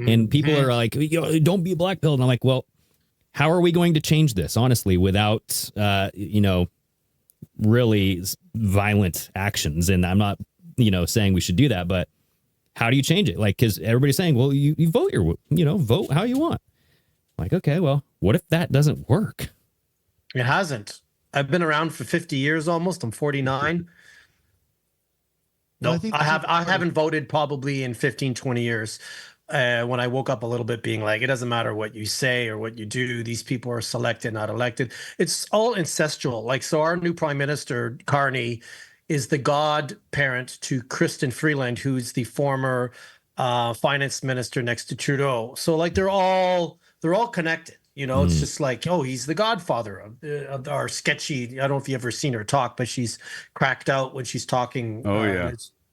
Mm-hmm. And people are like, don't be a black pill. And I'm like, well, how are we going to change this, honestly, without, really violent actions? And I'm not, saying we should do that, but how do you change it? Like, because everybody's saying, well, you vote vote how you want. Like, okay, well, what if that doesn't work? It hasn't. I've been around for 50 years almost. I'm 49. No, I haven't voted probably in 15, 20 years. When I woke up a little bit being like, it doesn't matter what you say or what you do. These people are selected, not elected. It's all ancestral. Like, so our new prime minister, Carney, is the godparent to Kristen Freeland, who's the former finance minister next to Trudeau. So like, they're all connected. It's just like, oh, he's the godfather of our sketchy. I don't know if you've ever seen her talk, but she's cracked out when she's talking. Oh, yeah.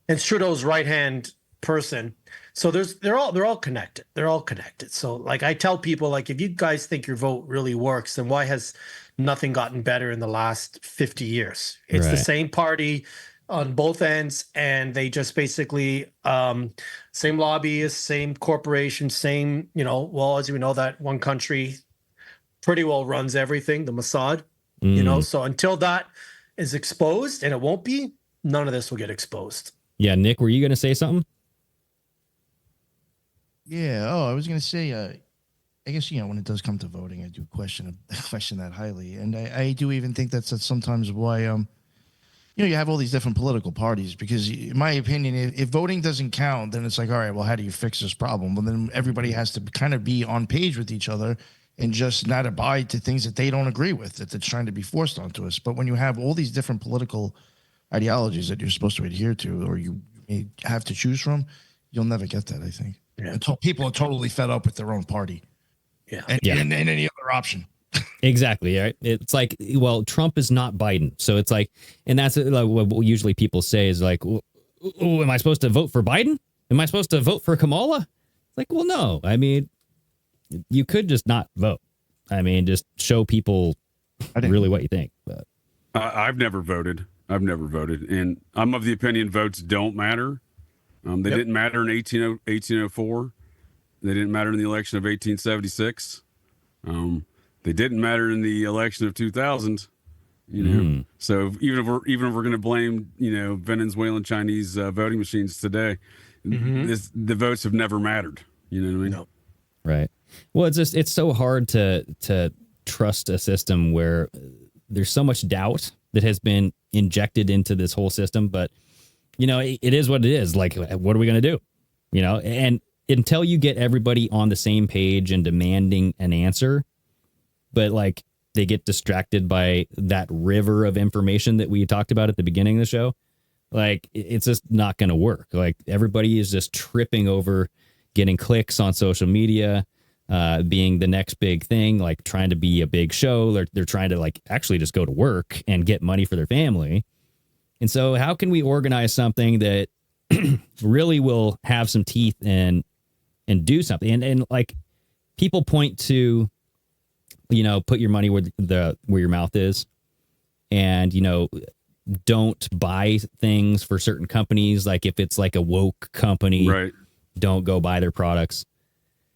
And Trudeau's right-hand person. So they're all connected. They're all connected. So like, I tell people, like, if you guys think your vote really works, then why has nothing gotten better in the last 50 years? It's the same party on both ends, and they just basically same lobbyists, same corporation, same, well, as we know, that one country pretty well runs everything, the Mossad, so until that is exposed, and it won't be, none of this will get exposed. Yeah, Nick, were you going to say something? Yeah. Oh, I was going to say, I guess, when it does come to voting, I do question that highly. And I do even think that's sometimes why you have all these different political parties because, in my opinion, if voting doesn't count, then it's like, all right, well, how do you fix this problem? Well, then everybody has to kind of be on page with each other and just not abide to things that they don't agree with, that it's trying to be forced onto us. But when you have all these different political ideologies that you're supposed to adhere to, or you may have to choose from, you'll never get that, I think. Yeah. Until people are totally fed up with their own party. Yeah. And any other option. Exactly. Right. It's like, well, Trump is not Biden. So it's like, and that's like what usually people say is like, am I supposed to vote for Biden? Am I supposed to vote for Kamala? It's like, well, no. I mean, you could just not vote. I mean, just show people really what you think. But I've never voted. And I'm of the opinion votes don't matter. They didn't matter in 1804. They didn't matter in the election of 1876. They didn't matter in the election of 2000. So even if we're going to blame Venezuelan Chinese voting machines today, the votes have never mattered. You know what I mean? No. Right. Well, it's so hard to trust a system where there's so much doubt that has been injected into this whole system. But it is what it is. Like, what are we going to do? And until you get everybody on the same page and demanding an answer, but like they get distracted by that river of information that we talked about at the beginning of the show, like it's just not going to work. Like everybody is just tripping over getting clicks on social media, being the next big thing, like trying to be a big show. They're trying to like actually just go to work and get money for their family. And so how can we organize something that really will have some teeth and do something? And like people point to, put your money where your mouth is, and, don't buy things for certain companies. Like if it's like a woke company, right, don't go buy their products.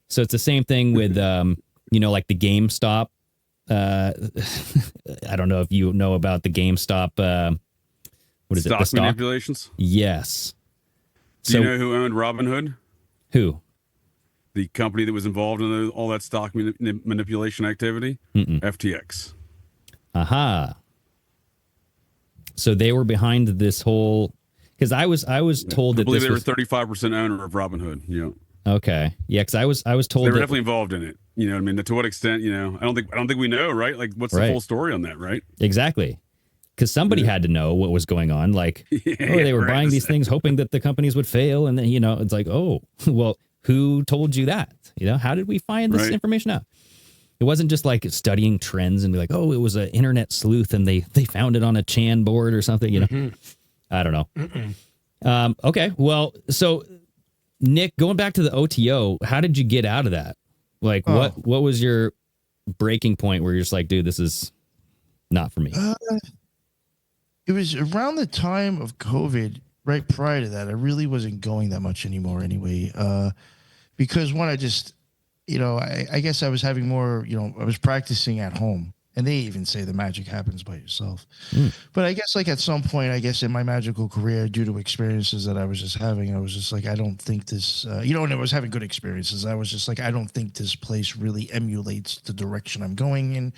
So it's the same thing with, like the GameStop. I don't know if you know about the GameStop. What is stock it? The stock manipulations? Yes. Do you know who owned Robinhood? Who? The company that was involved in all that stock manipulation activity? FTX. Aha. So they were behind this whole, because I was told that I believe they were 35% owner of Robinhood. Yeah. Okay. Yeah, because I was told they were definitely involved in it. You know what I mean? To what extent? I don't think we know, right? Like, what's the full story on that, right? Exactly. Because somebody had to know what was going on. Like, they were buying these things hoping that the companies would fail, and then it's like, oh, well, who told you that? How did we find this information out? It wasn't just like studying trends and be like, oh, it was an internet sleuth and they found it on a Chan board or something. I don't know. Okay, well, so Nick, going back to the OTO, how did you get out of that? Like, what was your breaking point where you're just like, dude, this is not for me? It was around the time of COVID, right prior to that. I really wasn't going that much anymore anyway. Because one, I just, I guess I was having more, I was practicing at home. And they even say the magic happens by yourself. But I guess like at some point, I guess in my magical career, due to experiences that I was just having, I was just like, I don't think this, and I was having good experiences. I was just like, I don't think this place really emulates the direction I'm going in,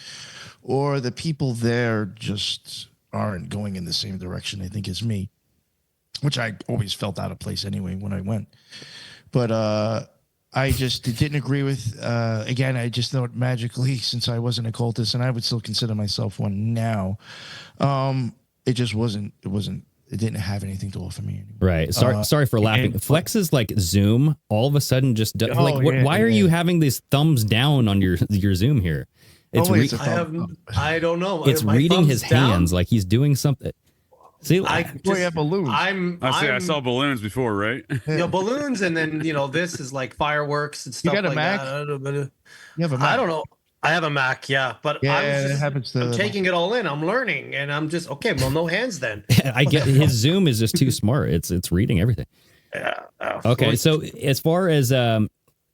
or the people there just aren't going in the same direction I think as me, which I always felt out of place anyway when I went. But I just didn't agree with, again, I just thought magically, since I wasn't a cultist, and I would still consider myself one now, it just wasn't, it didn't have anything to offer me anymore. Right. Sorry for laughing. Flex's like Zoom all of a sudden just does, why are you having these thumbs down on your Zoom here? It's I don't know. It's My reading his thumbs down? hands like he's doing something. See, you have balloons. I saw balloons before, right? Balloons, and then this is like fireworks and stuff. You got a like Mac? that. You have a Mac? I don't know. I have a Mac, yeah, but I'm taking it all in. I'm learning, and I'm just okay. Well, no hands then. I get his Zoom is just too smart. It's reading everything. Yeah. Okay, so as far as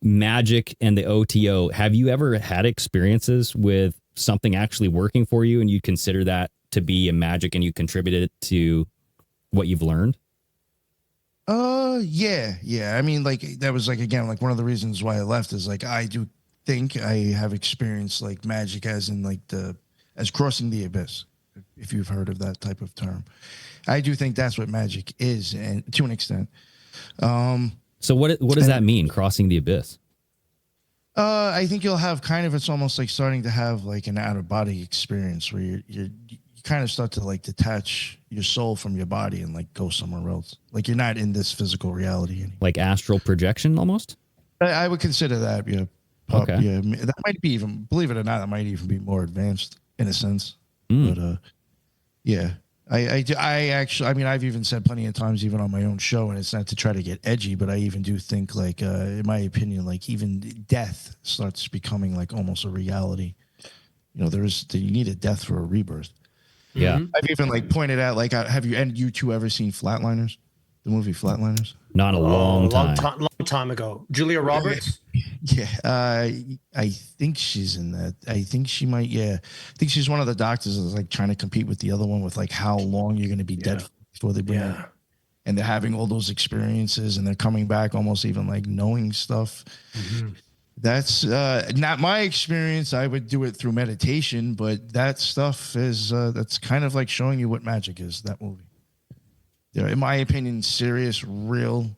magic and the OTO, have you ever had experiences with something actually working for you, and you consider that to be a magic, and you contributed to what you've learned? Yeah. I mean, like that was like, again, like one of the reasons why I left is like, I do think I have experienced like magic as in like as crossing the abyss. if you've heard of that type of term. I do think that's what magic is, and to an extent. So what does that mean, crossing the abyss? I think you'll have kind of, it's almost like starting to have like an out of body experience where you kind of start to like detach your soul from your body and like go somewhere else. Like you're not in this physical reality anymore. Like astral projection almost? I would consider that, yeah. Okay. Yeah, that might be even, believe it or not, that might even be more advanced in a sense. But yeah. I mean, I've even said plenty of times, even on my own show, and it's not to try to get edgy, but I even do think, like, in my opinion, like even death starts becoming like almost a reality. You know, you need a death for a rebirth. Yeah, I've even like pointed out, like, have you two ever seen Flatliners, the movie Flatliners? not a long time. Long time ago. Julia Roberts. Yeah, I think she's in that. I think she might. Yeah, I think she's one of the doctors that's like trying to compete with the other one with like how long you're going to be dead before they bring her. And they're having all those experiences, and they're coming back almost even like knowing stuff. That's not my experience. I would do it through meditation, but that stuff is that's kind of like showing you what magic is. That movie. There, in my opinion, serious, real,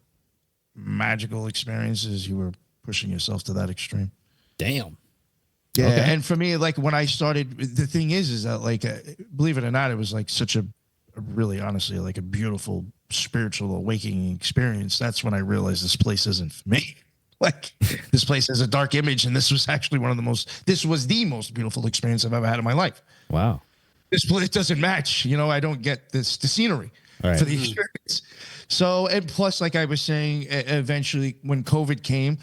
magical experiences. You were pushing yourself to that extreme. Damn. Yeah, Okay. and for me, like when I started, the thing is that like, believe it or not, it was like such a really, honestly, like a beautiful spiritual awakening experience. That's when I realized this place isn't for me. Like this place has a dark image, and this was actually this was the most beautiful experience I've ever had in my life. Wow. This place doesn't match, you know, I don't get the scenery for the experience. So, and plus, like I was saying, eventually when COVID came,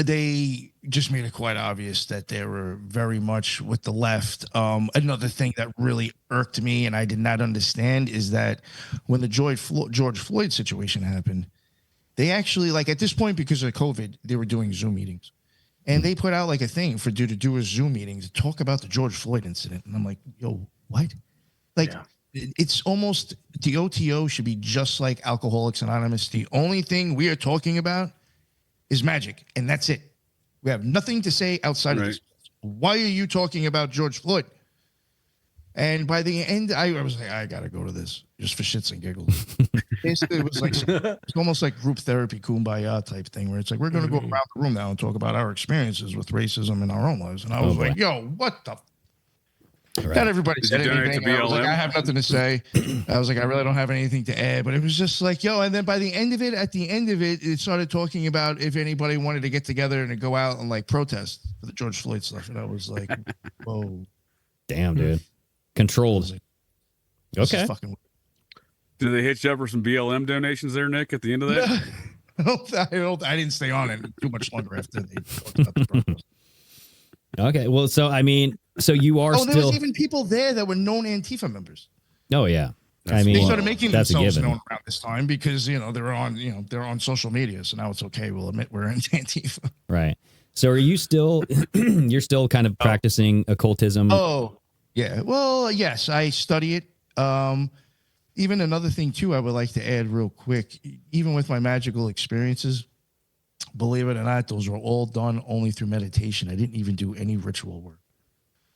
they just made it quite obvious that they were very much with the left. Another thing that really irked me and I did not understand is that when the George Floyd situation happened, they actually, like at this point, because of COVID, they were doing Zoom meetings. And they put out like a thing to do a Zoom meeting to talk about the George Floyd incident. And I'm like, yo, what? Like, it's almost, the OTO should be just like Alcoholics Anonymous. The only thing we are talking about is magic, and that's it. We have nothing to say outside of this. Why are you talking about George Floyd? And by the end, I was like, I gotta go to this just for shits and giggles. Basically, it was like it's almost like group therapy, kumbaya type thing, where it's like we're gonna go around the room now and talk about our experiences with racism in our own lives. And I was like, yo, what the? Not everybody said anything. I was like, I have nothing to say. I was like, I really don't have anything to add. But it was just like, yo. And then by the end of it, it started talking about if anybody wanted to get together and to go out and like protest for the George Floyd stuff. And I was like, whoa. Damn, dude. Controlled. Okay. Did they hit you up for some BLM donations there, Nick, at the end of that? I didn't stay on it too much longer after they talked about the protest. Okay. Well, so, I mean, so you are there was even people there that were known Antifa members. Oh, yeah. I mean, they started making that's themselves known around this time because, you know, they're on social media. So now it's okay. We'll admit we're in Antifa. Right. So are you still, you're still kind of practicing occultism? Oh, yeah. Well, yes, I study it. Even another thing, too, I would like to add real quick, even with my magical experiences, believe it or not, those were all done only through meditation. I didn't even do any ritual work.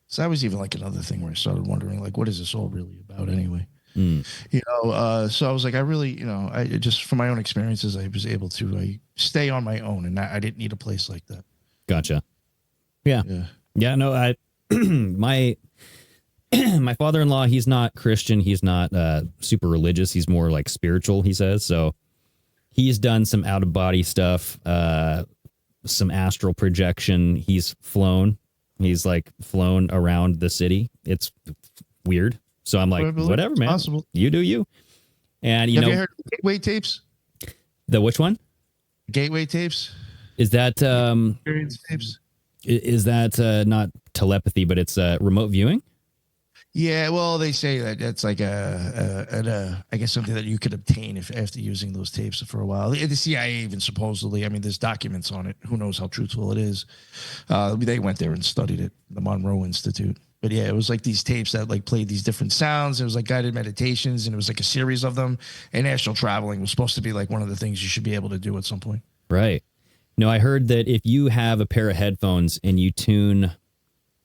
So that was even like another thing where I started wondering, like, what is this all really about anyway? You know, so I was like, I really, you know, I just, from my own experiences, I was able to stay on my own, and I didn't need a place like that. Gotcha. Yeah. No, my father-in-law, he's not Christian. He's not super religious. He's more like spiritual, he says. So he's done some out-of-body stuff, some astral projection. He's flown around the city. It's weird. So I'm like, whatever, man. Possible. You do you. And you have you heard of Gateway tapes? The which one? Gateway tapes. Is that experience tapes? Is that not telepathy, but it's remote viewing? Yeah, well, they say that that's like I guess something that you could obtain after using those tapes for a while. The CIA even supposedly, I mean, there's documents on it. Who knows how truthful it is? They went there and studied it, the Monroe Institute. But yeah, it was like these tapes that like played these different sounds. It was like guided meditations, and it was like a series of them. And astral traveling was supposed to be like one of the things you should be able to do at some point. Right. No, I heard that if you have a pair of headphones and you tune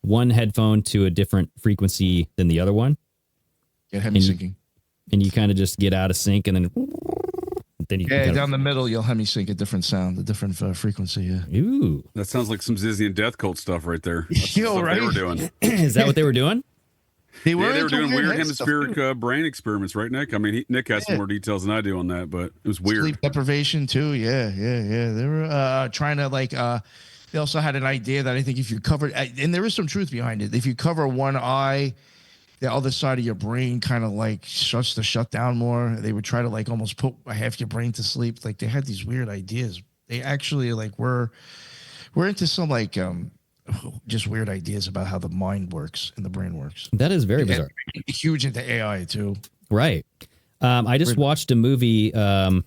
one headphone to a different frequency than the other one. Get hemi-syncing. And you kind of just get out of sync and then you down the middle, you'll hemi-sync a different sound, a different frequency. Yeah. Ooh. That sounds like some Zizzy and Death Cult stuff right there. That's Yo, the stuff right? they were doing. Is that what they were doing? They were doing weird head hemispheric stuff, brain experiments, right, Nick? I mean, Nick has some more details than I do on that, but it was weird. Sleep deprivation too. Yeah. They were trying to they also had an idea that I think if you covered, and there is some truth behind it. If you cover one eye, the other side of your brain kind of like starts to shut down more. They would try to like almost put half your brain to sleep. Like they had these weird ideas. They actually like we're into some like just weird ideas about how the mind works and the brain works. That is very bizarre. Huge into AI too. Right. I just watched a movie. God,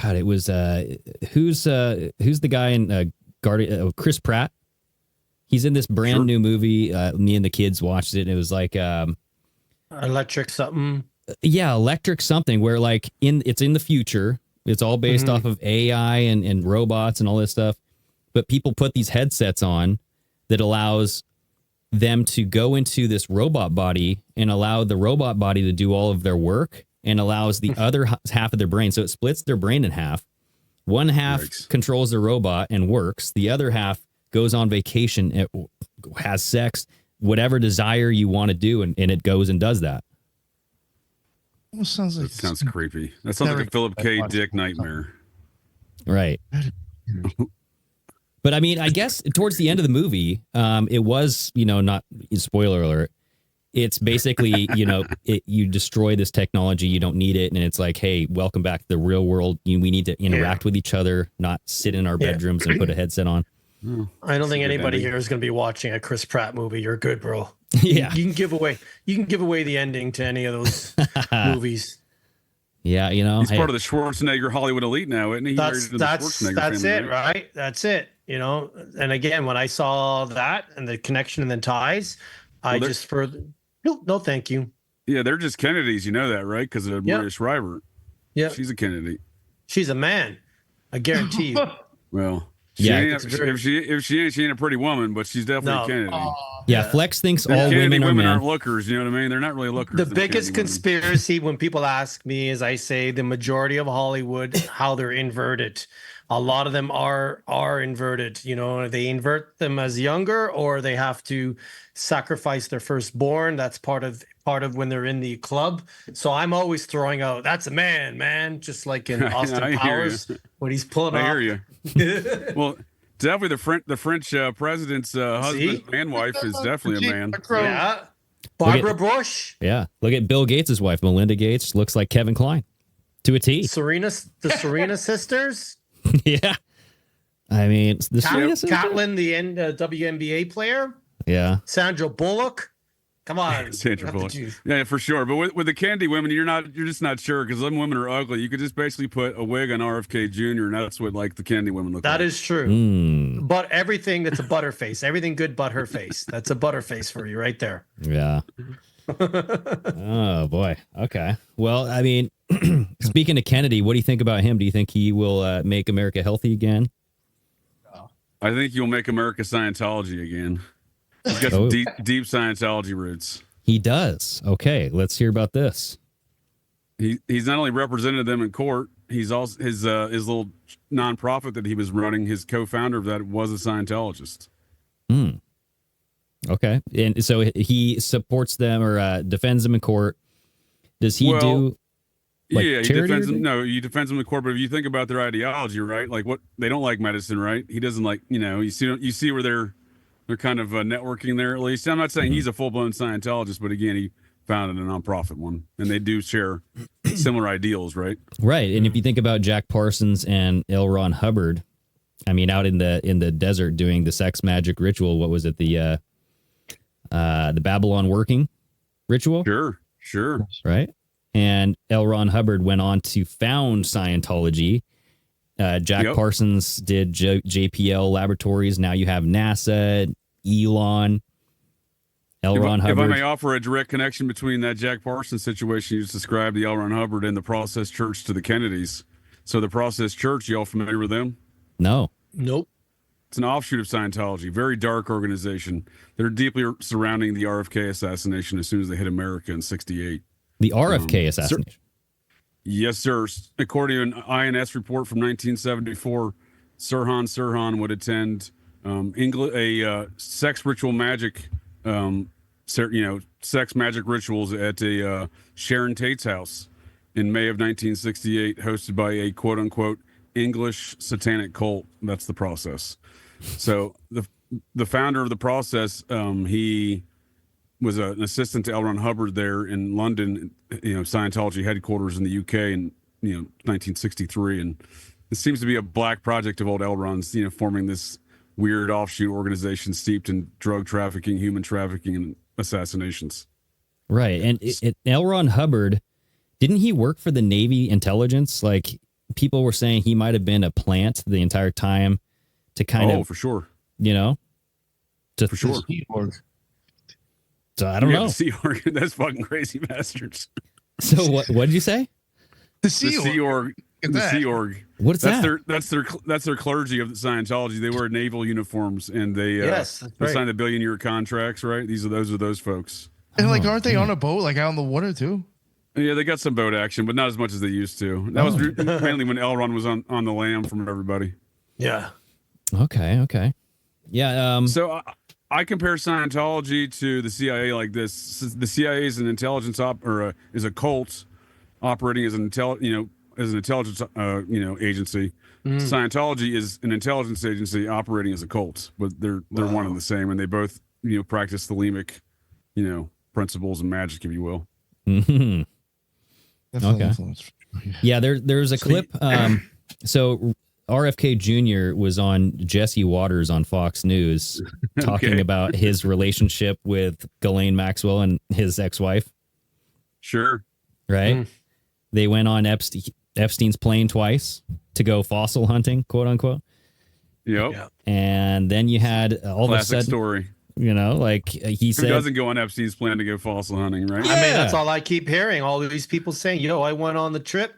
it was who's the guy in Guardian? Chris Pratt. He's in this brand new movie. Me and the kids watched it. And it was like Electric something. Yeah, electric something. Where like it's in the future. It's all based off of AI and robots and all this stuff. But people put these headsets on that allows them to go into this robot body and allow the robot body to do all of their work and allows the other half of their brain. So it splits their brain in half. One half controls the robot and works. The other half goes on vacation, it has sex, whatever desire you want to do, and it goes and does that. Almost sounds like that sounds creepy. That sounds like a Philip K. Dick nightmare. Right. But I mean, I guess towards the end of the movie, it was, not spoiler alert. It's basically, you destroy this technology, you don't need it, and it's like, hey, welcome back to the real world. We need to interact with each other, not sit in our bedrooms and put a headset on. I don't think anybody here is going to be watching a Chris Pratt movie. You're good, bro. Yeah, you can give away the ending to any of those movies. Yeah, he's part of the Schwarzenegger Hollywood elite now, isn't he? That's it, right? That's it. And again, when I saw that and the connection and the ties, no, thank you. Yeah, they're just Kennedys, you know that, right? Because of Maria Shriver. Yeah, she's a Kennedy. She's a man. I guarantee you. Well. If she ain't a pretty woman, but she's definitely a Kennedy. Yeah, Flex thinks all women are men. Aren't lookers, you know what I mean? They're not really lookers. The biggest conspiracy when people ask me is I say the majority of Hollywood, how they're inverted. A lot of them are inverted. They invert them as younger, or they have to sacrifice their firstborn. That's part of when they're in the club. So I'm always throwing out, that's a man, just like in Austin Powers when he's pulling off. I hear you. Well, definitely the French president's husband and wife is definitely a man. Yeah. Barbara Bush. Yeah. Look at Bill Gates' wife, Melinda Gates, looks like Kevin Kline to a T. The Serena sisters. Yeah. I mean, the Serena sisters. Catelyn, the WNBA player. Yeah. Sandra Bullock. Come on, Sandra Bullock. Yeah, for sure. But with the Kennedy women, you're just not sure because them women are ugly. You could just basically put a wig on RFK Jr. and that's what like the Kennedy women look like. That is true. But everything that's a butterface, everything good but her face. That's a butterface for you right there. Yeah. Oh boy. Okay. Well, I mean, speaking of Kennedy, what do you think about him? Do you think he will make America healthy again? I think you'll make America Scientology again. He's got some deep Scientology roots. He does. Okay, let's hear about this. He's not only represented them in court, he's also his little nonprofit that he was running. His co-founder of that was a Scientologist. Okay, and so he supports them or defends them in court. Does he do? Like he defends them. No, he defends them in court. But if you think about their ideology, right? Like what they don't like medicine, right? He doesn't like. You see where they're kind of networking there at least. I'm not saying he's a full-blown Scientologist, but again, he founded a nonprofit one, and they do share similar ideals, right? Right. And if you think about Jack Parsons and L. Ron Hubbard, I mean, out in the desert doing the sex magic ritual, what was it? The Babylon working ritual? Sure. Right. And L. Ron Hubbard went on to found Scientology. Jack Parsons did JPL Laboratories. Now you have NASA, Elon, L. Ron Hubbard. If I may offer a direct connection between that Jack Parsons situation you just described, the L. Ron Hubbard, and the Process Church to the Kennedys. So the Process Church, y'all familiar with them? No. Nope. It's an offshoot of Scientology. Very dark organization. They're deeply surrounding the RFK assassination as soon as they hit America in '68. The RFK assassination. Yes, sir. According to an INS report from 1974, Sirhan would attend a sex ritual magic, sex magic rituals at a Sharon Tate's house in May of 1968, hosted by a quote unquote English satanic cult. That's the process. So the founder of the process, he was an assistant to L. Ron Hubbard there in London, Scientology headquarters in the UK in 1963, and it seems to be a black project of old L. Ron's, forming this weird offshoot organization steeped in drug trafficking, human trafficking, and assassinations. Right, and L. Ron Hubbard, didn't he work for the Navy intelligence? Like, people were saying he might have been a plant the entire time to kind of, for sure, for sure. So I don't know. The Sea Org, that's fucking crazy bastards. So what did you say? The Sea Org. The Sea Org. What's that? That's their clergy of the Scientology. They wear naval uniforms and they they sign the billion-year contracts, right? Those are those folks. And aren't they on a boat, like out on the water too? Yeah, they got some boat action, but not as much as they used to. That was mainly when L. Ron was on the lam from everybody. Yeah. Okay. Yeah. So I compare Scientology to the CIA like this. The CIA is an intelligence is a cult operating as an intelligence agency. Scientology is an intelligence agency operating as a cult, but they're one and the same, and they both practice the Lemic principles and magic, if you will. Mm-hmm. Okay. Yeah, there's a clip. So RFK Jr. was on Jesse Waters on Fox News talking about his relationship with Ghislaine Maxwell and his ex-wife. Sure. Right? They went on Epstein's plane twice to go fossil hunting, quote unquote. Yep. Yeah. And then you had all Classic of a sudden story. He said, who doesn't go on Epstein's plane to go fossil hunting, right? I mean, that's all I keep hearing. All these people saying, I went on the trip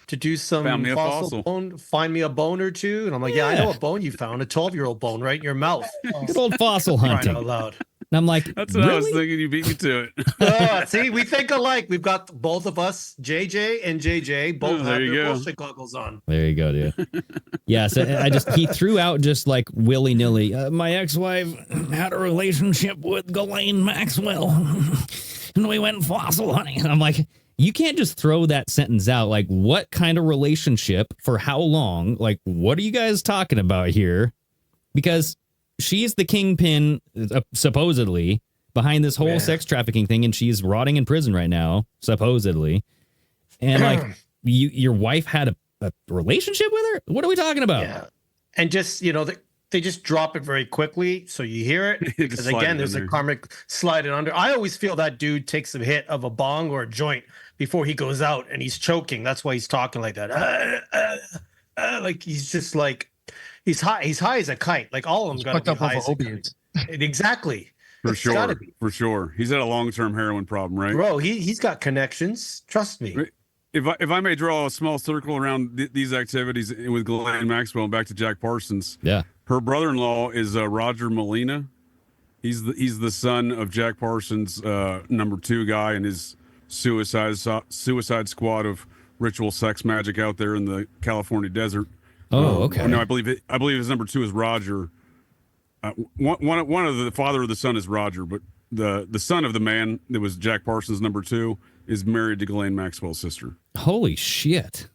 to do some fossil bone, find me a bone or two. And I'm like, I know a bone you found, a 12-year-old bone right in your mouth. Good old fossil hunting. Out loud. And I'm like, that's what I was thinking. You beat me to it. See, we think alike. We've got both of us, JJ and JJ, both have their bullshit goggles on. There you go, dude. Yeah, so he threw out just like willy nilly. My ex-wife had a relationship with Ghislaine Maxwell, and we went fossil hunting. And I'm like, you can't just throw that sentence out. Like, what kind of relationship for how long? Like, what are you guys talking about here? Because she's the kingpin, supposedly, behind this whole sex trafficking thing, and she's rotting in prison right now, supposedly. And like, your wife had a relationship with her? What are we talking about? Yeah, and just they just drop it very quickly, so you hear it. Because again, there's a karmic slide it under. I always feel that dude takes a hit of a bong or a joint before he goes out, and he's choking. That's why he's talking like that. Like he's just like. He's high. He's high as a kite. Like all of them got to be high as a kite. Exactly. For sure. He's had a long-term heroin problem, right? Bro, he's got connections. Trust me. If I may draw a small circle around these activities with Ghislaine Maxwell and back to Jack Parsons. Yeah. Her brother-in-law is Roger Molina. He's the son of Jack Parsons, number 2 guy, and his suicide squad of ritual sex magic out there in the California desert. Oh, okay. No, I believe his number 2 is Roger. One of the father of the son is Roger, but the son of the man that was Jack Parsons' number 2 is married to Ghislaine Maxwell's sister. Holy shit!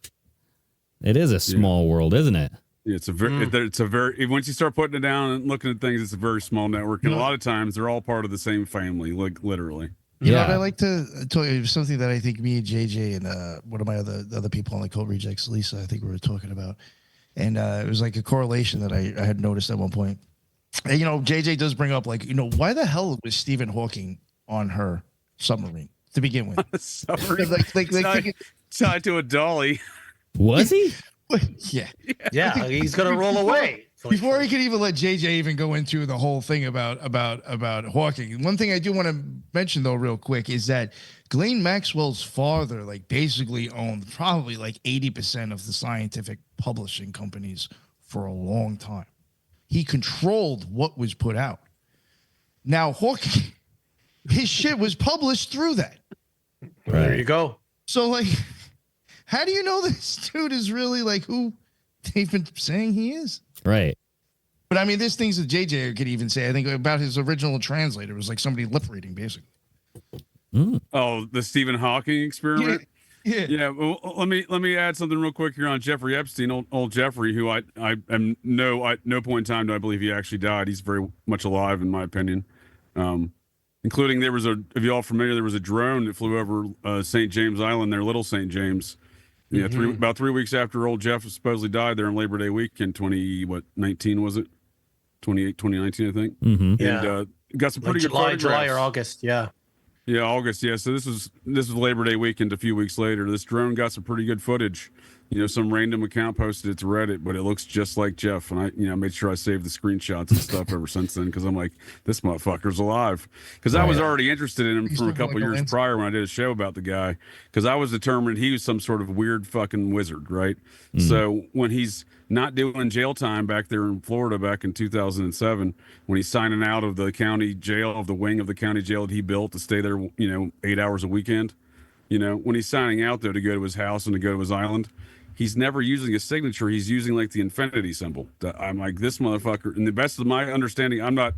It is a small world, isn't it? Yeah, it's a very once you start putting it down and looking at things, it's a very small network, and a lot of times they're all part of the same family, like literally. You know what I like to tell you, something that I think me and JJ and one of my other people on the Occult Rejects, Lisa, I think we were talking about. And it was like a correlation that I had noticed at one point. And, JJ does bring up, like, why the hell was Stephen Hawking on her submarine to begin with? Submarine? like tied to a dolly. Was he? Yeah, he's going to roll away. Before he could even let JJ even go into the whole thing about Hawking, one thing I do want to mention, though, real quick, is that Ghislaine Maxwell's father, like, basically owned probably like 80% of the scientific publishing companies for a long time. he controlled what was put out. Now, Hawking, his shit was published through that. Well, there you go. So, like, how do you know this dude is really like who they've been saying he is? Right. But I mean, there's things that JJ could even say. I think about his original translator. It was like somebody lip reading, basically. Oh, the Stephen Hawking experiment. Yeah. Well, let me add something real quick here on Jeffrey Epstein, old Jeffrey, who I am no point in time do I believe he actually died. He's very much alive, in my opinion. Including if you all familiar, there was a drone that flew over St. James Island there, Little St. James. Yeah, about 3 weeks after old Jeff supposedly died there on Labor Day weekend, 2019 was it? 2019, I think. Mm-hmm. Yeah. And got some pretty good photographs. July or August. Yeah. Yeah, August. Yeah, so this was Labor Day weekend. A few weeks later, this drone got some pretty good footage. Some random account posted it to Reddit, but it looks just like Jeff. And I, made sure I saved the screenshots and stuff ever since then because I'm like, this motherfucker's alive. Because I was already interested in him from a couple years prior when I did a show about the guy. Because I was determined he was some sort of weird fucking wizard, right? So when he's not doing jail time back there in Florida back in 2007, when he's signing out of the county jail, of the wing of the county jail that he built to stay there, 8 hours a weekend. When he's signing out, though, to go to his house and to go to his island, he's never using a signature. He's using like the infinity symbol. I'm like, this motherfucker. And the best of my understanding, I'm not,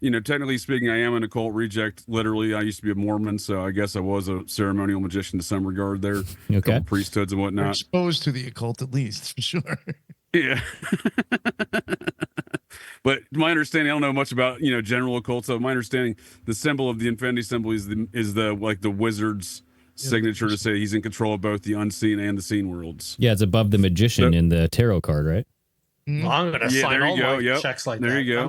technically speaking, I am an occult reject. Literally, I used to be a Mormon, so I guess I was a ceremonial magician to some regard there. Okay. A couple priesthoods and whatnot. You're exposed to the occult, at least, for sure. Yeah. But my understanding, I don't know much about, general occult. So my understanding, the symbol of the infinity symbol is the wizard's signature to say he's in control of both the unseen and the seen worlds. Yeah, it's above the magician in the tarot card, right? Well, I'm going to sign all my checks like that. There you go.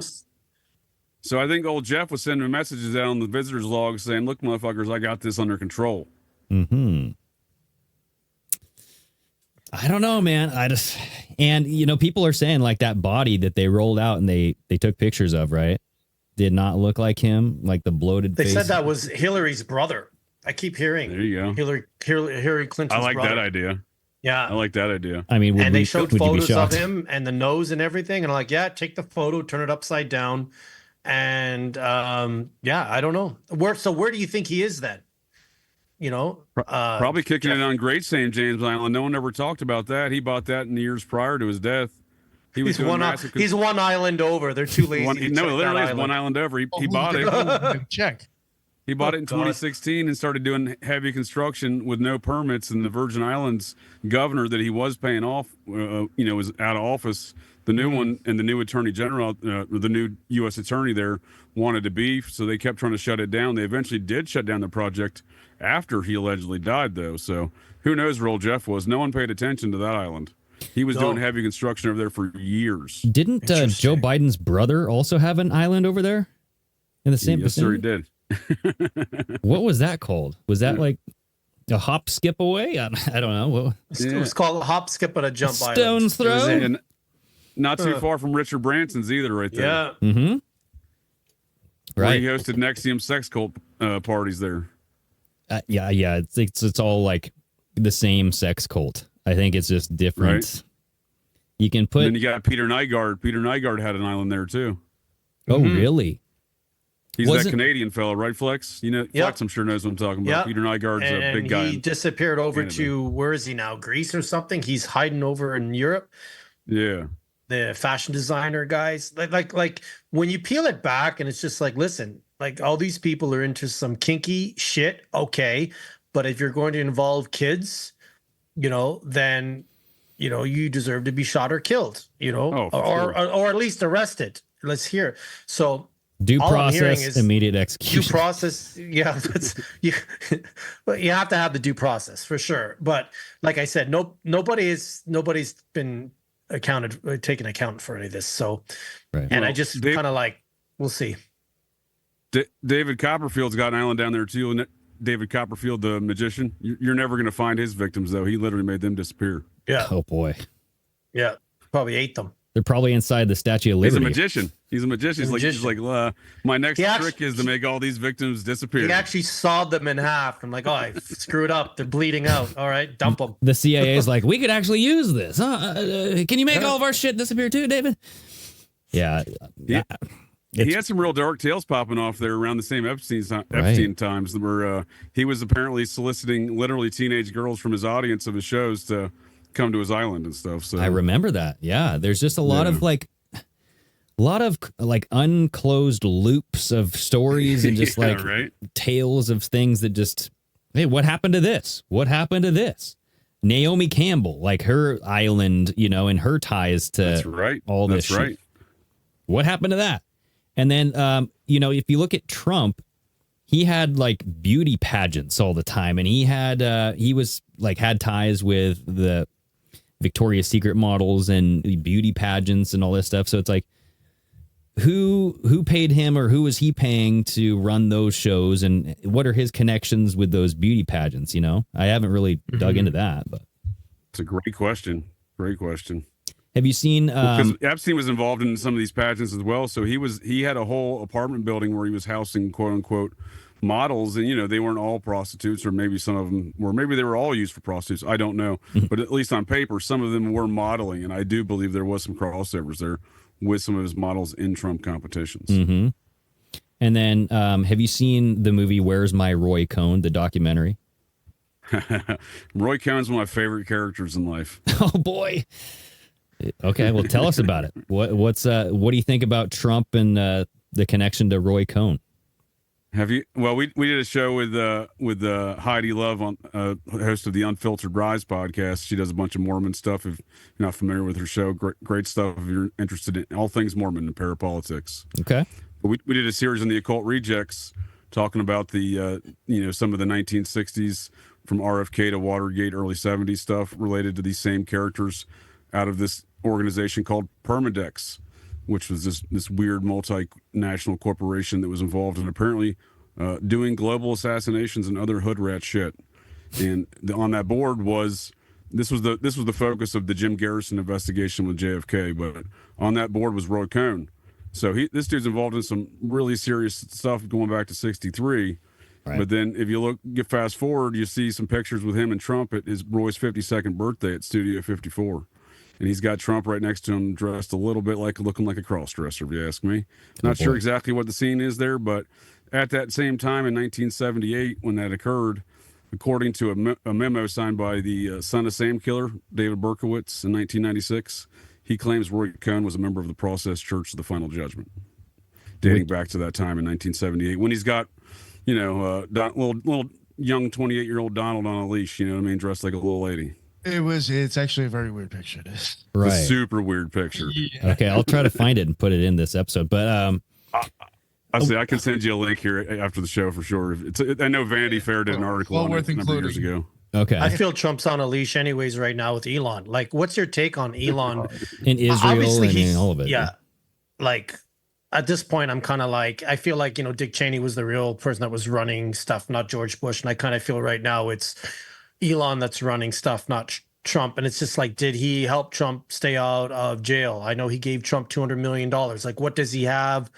So I think old Jeff was sending messages out on the visitor's log saying, look, motherfuckers, I got this under control. Mm-hmm. I don't know, man. People are saying like that body that they rolled out and they took pictures of, right? Did not look like him, like the bloated face. They said that was Hillary's brother. I keep hearing. There you go. Hillary Clinton's I like brother. that idea. Yeah. I like that idea. I mean, they showed photos of him and the nose and everything. And I'm like, yeah, take the photo, turn it upside down. And I don't know. Where do you think he is then? Probably kicking it on Great St. James Island. No one ever talked about that. He bought that in the years prior to his death. He's one island over. They're too lazy. Literally, he's one island over. He bought it. Check. He bought it in 2016 and started doing heavy construction with no permits. And the Virgin Islands governor that he was paying off, was out of office. The new one and the new attorney general, the new U.S. attorney there, wanted to beef, so they kept trying to shut it down. They eventually did shut down the project after he allegedly died, though. So who knows where old Jeff was? No one paid attention to that island. He was doing heavy construction over there for years. Didn't Joe Biden's brother also have an island over there in the same? Yes, sir, he did. What was that called? Was that like a hop, skip away? I don't know. It was called a hop, skip, and a jump island. Stone's throw. And not too far from Richard Branson's either, right there. Yeah. Mm-hmm. Right. He hosted NXIVM sex cult parties there. Yeah. It's all like the same sex cult. I think it's just different. Right. You can put. And then you got Peter Nygard. Peter Nygard had an island there too. Oh, really? He's that Canadian fellow, right, Flex? Flex, I'm sure knows what I'm talking about. Peter Nygard's a big guy. He disappeared over to, where is he now? Greece or something? He's hiding over in Europe. Yeah. The fashion designer guys. Like when you peel it back and it's just like, listen, like all these people are into some kinky shit. Okay. But if you're going to involve kids, then, you deserve to be shot or killed, or at least arrested. Let's hear it. So, due process, immediate execution. Due process, yeah. But you have to have the due process for sure. But like I said, nobody's been taken account for any of this. So, right. And I just kind of like, we'll see. David Copperfield's got an island down there too. And David Copperfield, the magician, you're never going to find his victims though. He literally made them disappear. Yeah. Oh boy. Yeah. Probably ate them. They're probably inside the Statue of Liberty. He's a magician. He's like, my next trick is to make all these victims disappear. He actually sawed them in half. I'm like, I screwed up. They're bleeding out. All right, dump them. The CIA is like, we could actually use this. Can you make all of our shit disappear too, David? Yeah. Yeah. He had some real dark tales popping off there around the same Epstein times, where he was apparently soliciting literally teenage girls from his audience of his shows to come to his island and stuff. So I remember that. Yeah, there's just a lot of like unclosed loops of stories and just tales of things that just, hey, what happened to this? What happened to this? Naomi Campbell, like her island, and her ties to all this shit. Right. What happened to that? And then, if you look at Trump, he had like beauty pageants all the time, and he was like had ties with the Victoria's Secret models and beauty pageants and all this stuff. So it's like, who paid him, or who was he paying to run those shows, and what are his connections with those beauty pageants? I haven't really dug into that, but it's a great question. Great question. Have you seen? Because Epstein was involved in some of these pageants as well. So he had a whole apartment building where he was housing quote unquote models, and they weren't all prostitutes, or maybe some of them were. Maybe they were all used for prostitutes. I don't know, but at least on paper, some of them were modeling, and I do believe there was some crossovers there with some of his models in Trump competitions. Mm-hmm. And then, have you seen the movie "Where's My Roy Cohn," the documentary? Roy Cohn's one of my favorite characters in life. Oh boy. Okay, well, tell us about it. What do you think about Trump and the connection to Roy Cohn? Have you? Well, we did a show with Heidi Love, on host of the Unfiltered Rise podcast. She does a bunch of Mormon stuff. If you're not familiar with her show, great stuff. If you're interested in all things Mormon and parapolitics, okay. But we did a series on the Occult Rejects, talking about the some of the 1960s from RFK to Watergate, early 70s stuff related to these same characters out of this organization called Permadex, which was this weird multinational corporation that was involved in apparently doing global assassinations and other hood rat shit. And on that board was the focus of the Jim Garrison investigation with JFK. But on that board was Roy Cohn. So this dude's involved in some really serious stuff going back to '63. Right. But then if you fast forward, you see some pictures with him and Trump at Roy's 52nd birthday at Studio 54. And he's got Trump right next to him, dressed a little bit looking like a cross-dresser, if you ask me. Not sure exactly what the scene is there, but at that same time in 1978, when that occurred, according to a memo signed by the son of Sam killer, David Berkowitz, in 1996, he claims Roy Cohn was a member of the Process Church of the Final Judgment, dating back to that time in 1978, when he's got, little young 28-year-old Donald on a leash, dressed like a little lady. It's actually a very weird picture. Right. It's a super weird picture. Yeah. Okay, I'll try to find it and put it in this episode. But I can send you a link here after the show for sure. I know Vanity Fair did an article on it a number of years ago. Okay. I feel Trump's on a leash anyways right now with Elon. Like, what's your take on Elon? In Israel and all of it. Yeah. Like, at this point, I'm kind of like, I feel like, Dick Cheney was the real person that was running stuff, not George Bush. And I kind of feel right now it's Elon that's running stuff, not Trump. And it's just like, did he help Trump stay out of jail? I know he gave Trump $200 million. Like, what does he have?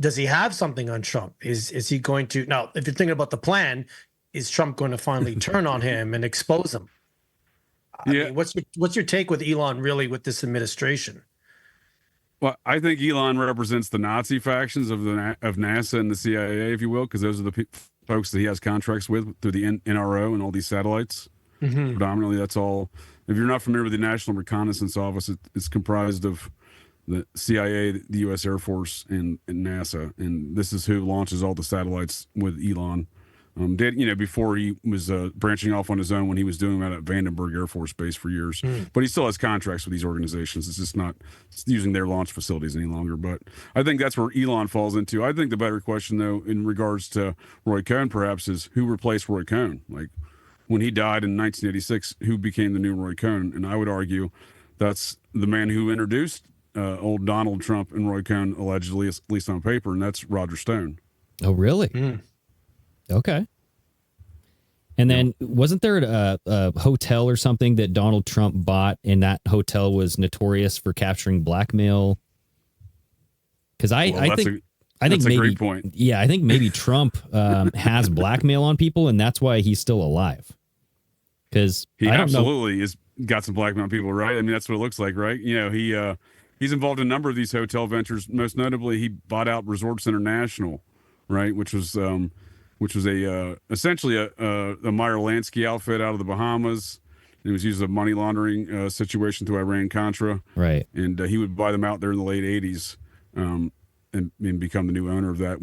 Does he have something on Trump? Is he going to, now, if you're thinking about the plan, is Trump going to finally turn on him and expose him? I mean, what's your take with Elon really with this administration? Well, I think Elon represents the Nazi factions of NASA and the CIA, if you will, because those are the folks that he has contracts with through the NRO and all these satellites. Mm-hmm. Predominantly, that's all. If you're not familiar with the National Reconnaissance Office, it's comprised of the CIA, the U.S. Air Force, and NASA, and this is who launches all the satellites with Elon. Before he was branching off on his own when he was doing that at Vandenberg Air Force Base for years. But he still has contracts with these organizations. It's just not using their launch facilities any longer. But I think that's where Elon falls into. I think the better question, though, in regards to Roy Cohn, perhaps, is who replaced Roy Cohn? Like, when he died in 1986, who became the new Roy Cohn? And I would argue that's the man who introduced old Donald Trump and Roy Cohn, allegedly, at least on paper, and that's Roger Stone. Oh, really? Okay. And then wasn't there a hotel or something that Donald Trump bought, and that hotel was notorious for capturing blackmail? Because I think that's maybe, a great point. Yeah, I think maybe Trump has blackmail on people, and that's why he's still alive. Because he absolutely is got some blackmail on people, right? I mean, that's what it looks like, right? He he's involved in a number of these hotel ventures. Most notably, he bought out Resorts International, right, which was a essentially a Meyer Lansky outfit out of the Bahamas. It was used as a money laundering situation through Iran-Contra. Right. And he would buy them out there in the late 80s and become the new owner of that.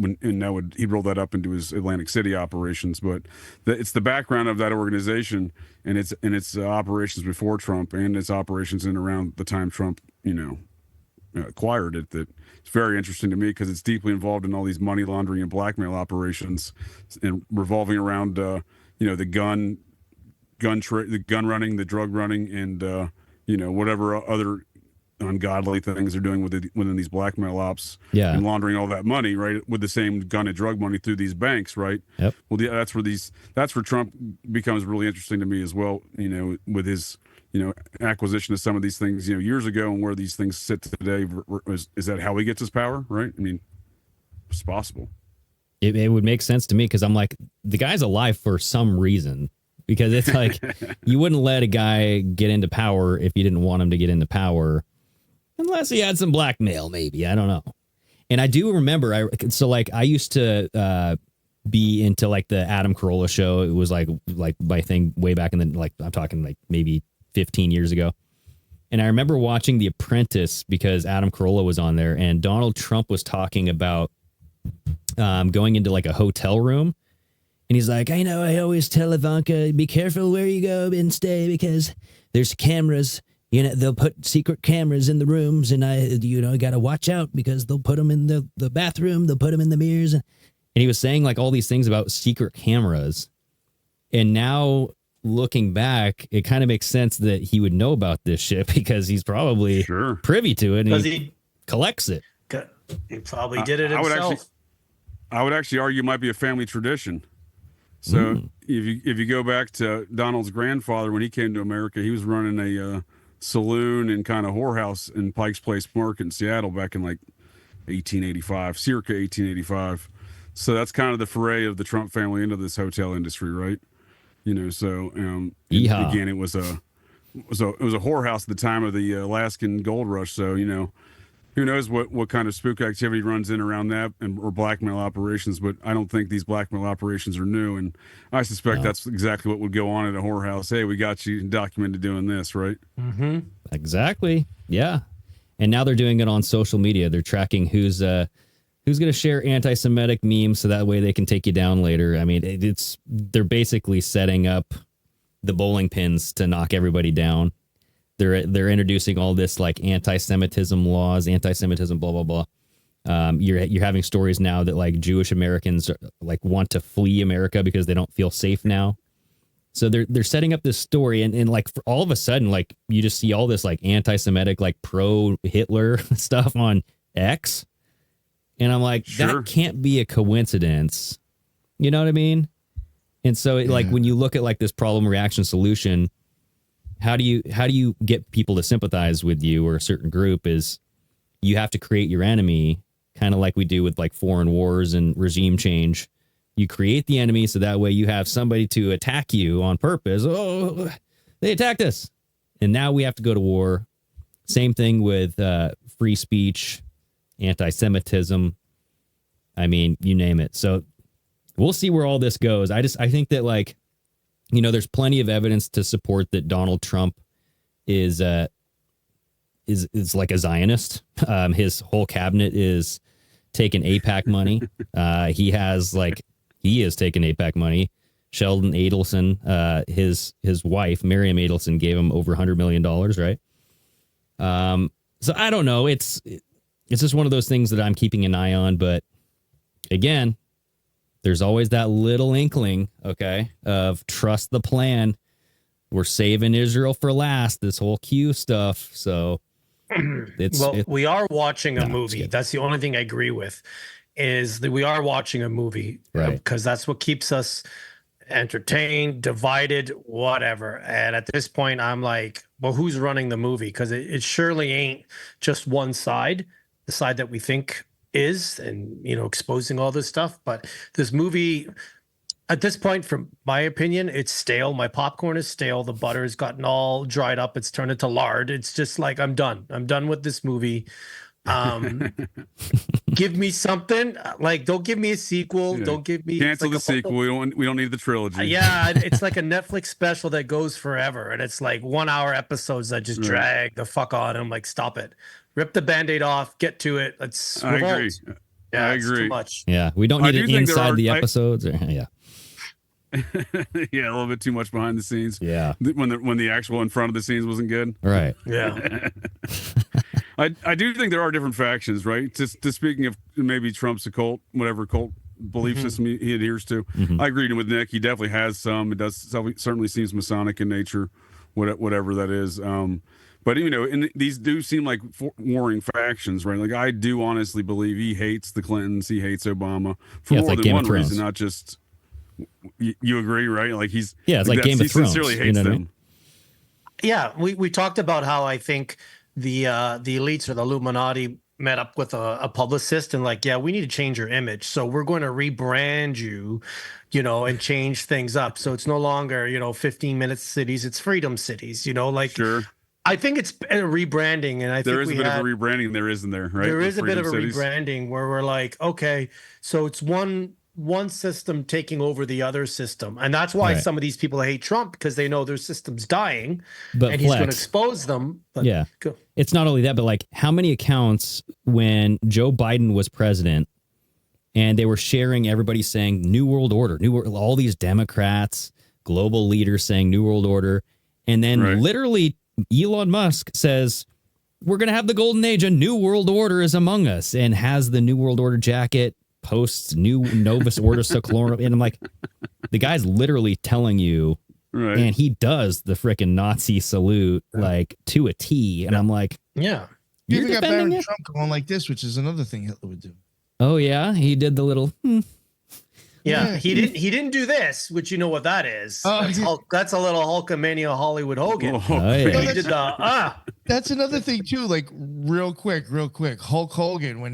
He'd roll that up into his Atlantic City operations. But it's the background of that organization and its operations before Trump and its operations in around the time Trump, acquired it, that it's very interesting to me because it's deeply involved in all these money laundering and blackmail operations and revolving around, the gun running, the drug running, and whatever other ungodly things they're doing within these blackmail ops, and laundering all that money, right, with the same gun and drug money through these banks, right? Yep. Well, that's where Trump becomes really interesting to me as well. With his acquisition of some of these things, years ago, and where these things sit today. Is that how he gets his power? Right? I mean, it's possible. It would make sense to me because I'm like, the guy's alive for some reason. Because it's like, you wouldn't let a guy get into power if you didn't want him to get into power, unless he had some blackmail, maybe. I don't know. And I do remember, I used to be into like the Adam Carolla show. It was like my thing way back in the, I'm talking like maybe 15 years ago. And I remember watching The Apprentice because Adam Carolla was on there, and Donald Trump was talking about going into like a hotel room. And he's like, I always tell Ivanka, be careful where you go and stay because there's cameras. They'll put secret cameras in the rooms, and I got to watch out because they'll put them in the bathroom. They'll put them in the mirrors. And he was saying like all these things about secret cameras. And now looking back, it kind of makes sense that he would know about this shit because he's probably privy to it and he collects it. He probably did it himself. I would actually argue it might be a family tradition. So if you go back to Donald's grandfather, when he came to America, he was running a saloon and kind of whorehouse in Pike's Place Market in Seattle back in like 1885, circa 1885. So that's kind of the foray of the Trump family into this hotel industry, right? So again, it was a whorehouse at the time of the Alaskan gold rush. So who knows what kind of spook activity runs in around that or blackmail operations, but I don't think these blackmail operations are new. And I suspect that's exactly what would go on at a whorehouse. Hey, we got you documented doing this, right? Mm-hmm. Exactly. Yeah. And now they're doing it on social media. They're tracking who's going to share anti-Semitic memes so that way they can take you down later. I mean, they're basically setting up the bowling pins to knock everybody down. They're introducing all this like anti-Semitism laws, anti-Semitism, blah, blah, blah. You're having stories now that like Jewish Americans like want to flee America because they don't feel safe now. So they're setting up this story and like for all of a sudden, like you just see all this like anti-Semitic, like pro-Hitler stuff on X. And I'm like, that can't be a coincidence. You know what I mean? And so like when you look at like this problem reaction solution, how do you get people to sympathize with you or a certain group is you have to create your enemy, kind of like we do with like foreign wars and regime change. You create the enemy so that way you have somebody to attack you on purpose. Oh, they attacked us. And now we have to go to war. Same thing with free speech, anti-Semitism. I mean, you name it. So we'll see where all this goes. I think that like, there's plenty of evidence to support that Donald Trump is like a Zionist. His whole cabinet is taking AIPAC money. He is taking AIPAC money. Sheldon Adelson, his wife, Miriam Adelson, gave him over $100 million, right? So I don't know. It's just one of those things that I'm keeping an eye on. But again, there's always that little inkling, okay, of trust the plan. We're saving Israel for last, this whole Q stuff. So we are watching a movie. That's the only thing I agree with is that we are watching a movie, right? Because that's what keeps us entertained, divided, whatever. And at this point, I'm like, well, who's running the movie? Because it surely ain't just one side, the side that we think is, and exposing all this stuff. But this movie, At this point, from my opinion, it's stale. My popcorn is stale. The butter has gotten all dried up. It's turned into lard. It's just like, I'm done. I'm done with this movie. Give me something. Like, don't give me a sequel. Don't give me cancel the sequel. We don't need the trilogy. Yeah, it's like a Netflix special that goes forever, and it's like 1 hour episodes that just drag the fuck on. I'm like, stop it. Rip the Band-Aid off. Get to it. Let's. I agree. Yeah, I it's agree. too much. Yeah, we don't need it inside the episodes. Yeah. Yeah, a little bit too much behind the scenes. Yeah. When the actual in front of the scenes wasn't good. Right. Yeah. I do think there are different factions, right? To speaking of maybe Trump's occult, whatever cult belief system he adheres to. I agree with Nick. He definitely has some. It does certainly seems Masonic in nature, whatever that is. But these do seem like warring factions, right? Like I do honestly believe he hates the Clintons, he hates Obama for more than one reason, not just. You agree, right? Like it's like Game of Thrones. He sincerely hates them. I mean? Yeah, we talked about how I think the elites or the Illuminati met up with a publicist and like, yeah, we need to change your image. So we're going to rebrand you, and change things up. So it's no longer, 15-minute cities, it's freedom cities, Sure. I think it's a rebranding, and I think there is a bit of a rebranding. There isn't there, right? There is a bit of a rebranding where we're like, okay, so it's one system taking over the other system, and that's why some of these people hate Trump, because they know their system's dying, and he's going to expose them. But it's not only that, but like how many accounts when Joe Biden was president, and they were sharing everybody saying New World Order, all these Democrats, global leaders saying New World Order, and then literally Elon Musk says, we're going to have the golden age. A new world order is among us, and has the New World Order jacket, posts new Novus Ordo Seclorum. And I'm like, the guy's literally telling you, and he does the freaking Nazi salute like to a T. And I'm like, you even got Barron Trump going like this, which is another thing Hitler would do. Oh, yeah. He did the little. Yeah, he didn't do this, which you know what that is. That's a little Hulkamania Hollywood Hogan. He did That's another thing too. Like real quick, Hulk Hogan when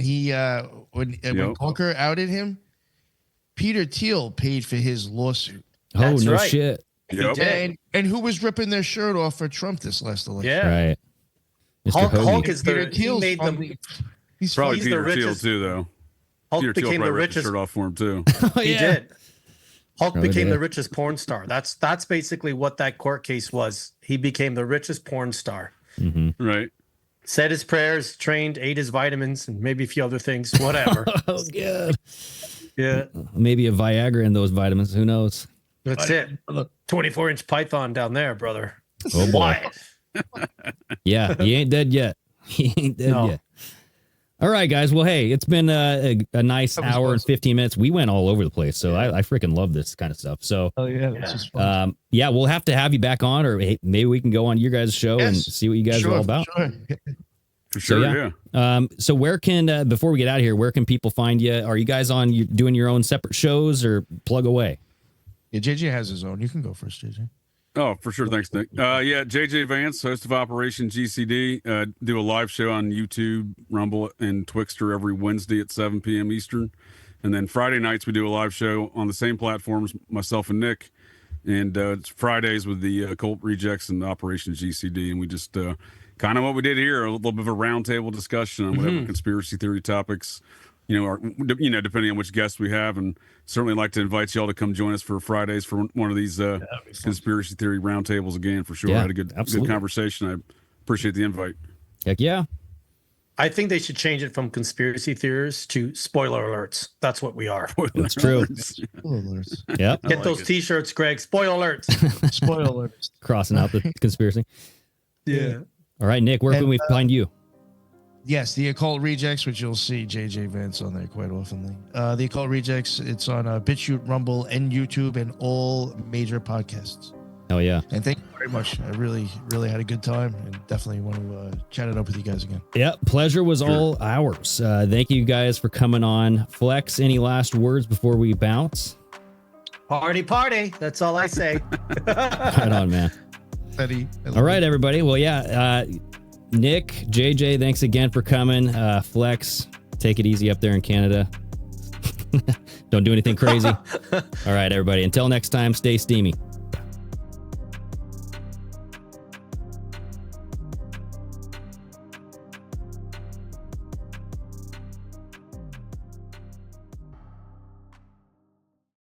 when Hooker outed him, Peter Thiel paid for his lawsuit. That's no shit. Yep. And who was ripping their shirt off for Trump this last election? Yeah, right. Hulk is Peter Thiel's he's probably Peter Thiel too, though. Hulk became the richest. Shirt off for him too. He did. Hulk became the richest porn star. That's basically what that court case was. He became the richest porn star. Right. Said his prayers, trained, ate his vitamins, and maybe a few other things. Whatever. Oh, good. Yeah. Maybe a Viagra in those vitamins. Who knows? That's it. 24-inch python down there, brother. Oh boy. Yeah, he ain't dead yet. He ain't dead yet. All right, guys. Well, hey, it's been a nice hour and 15 minutes. We went all over the place, so I freaking love this kind of stuff. So, that's just fun. we'll have to have you back on, or maybe we can go on your guys' show and see what you guys are all about. For sure, so where can before we get out of here, where can people find you? Are you guys doing your own separate shows, or plug away? Yeah, JJ has his own. You can go first, JJ. Oh, for sure. Thanks, Nick. JJ Vance, host of Operation GCD. Do a live show on YouTube, Rumble, and Twixter every Wednesday at 7 p.m. Eastern. And then Friday nights, we do a live show on the same platforms, myself and Nick. And it's Fridays with the Occult Rejects and Operation GCD. And we just kind of what we did here, a little bit of a roundtable discussion on whatever conspiracy theory topics, depending on which guests we have. And certainly like to invite y'all to come join us for Fridays for one of these conspiracy theory roundtables again, for sure. I had a good conversation. I appreciate the invite. Heck yeah. I think they should change it from conspiracy theorists to spoiler alerts. That's what we are. That's true. Spoiler alerts. Yeah. Get those T-shirts, Greg. Spoiler alerts. Spoiler alerts. Crossing out the conspiracy. Yeah. All right, Nick, where can we find you? Yes, the Occult Rejects, which you'll see JJ Vance on there quite often. The Occult Rejects, it's on BitChute, Rumble, and YouTube, and all major podcasts. Oh, yeah. And thank you very much. I really, really had a good time, and definitely want to chat it up with you guys again. Yeah, pleasure was all ours. Thank you guys for coming on. Flex, any last words before we bounce? Party. That's all I say. Right on, man. All right, everybody. Well, Nick, JJ, thanks again for coming. Flex, take it easy up there in Canada. Don't do anything crazy. All right, everybody. Until next time, stay steamy.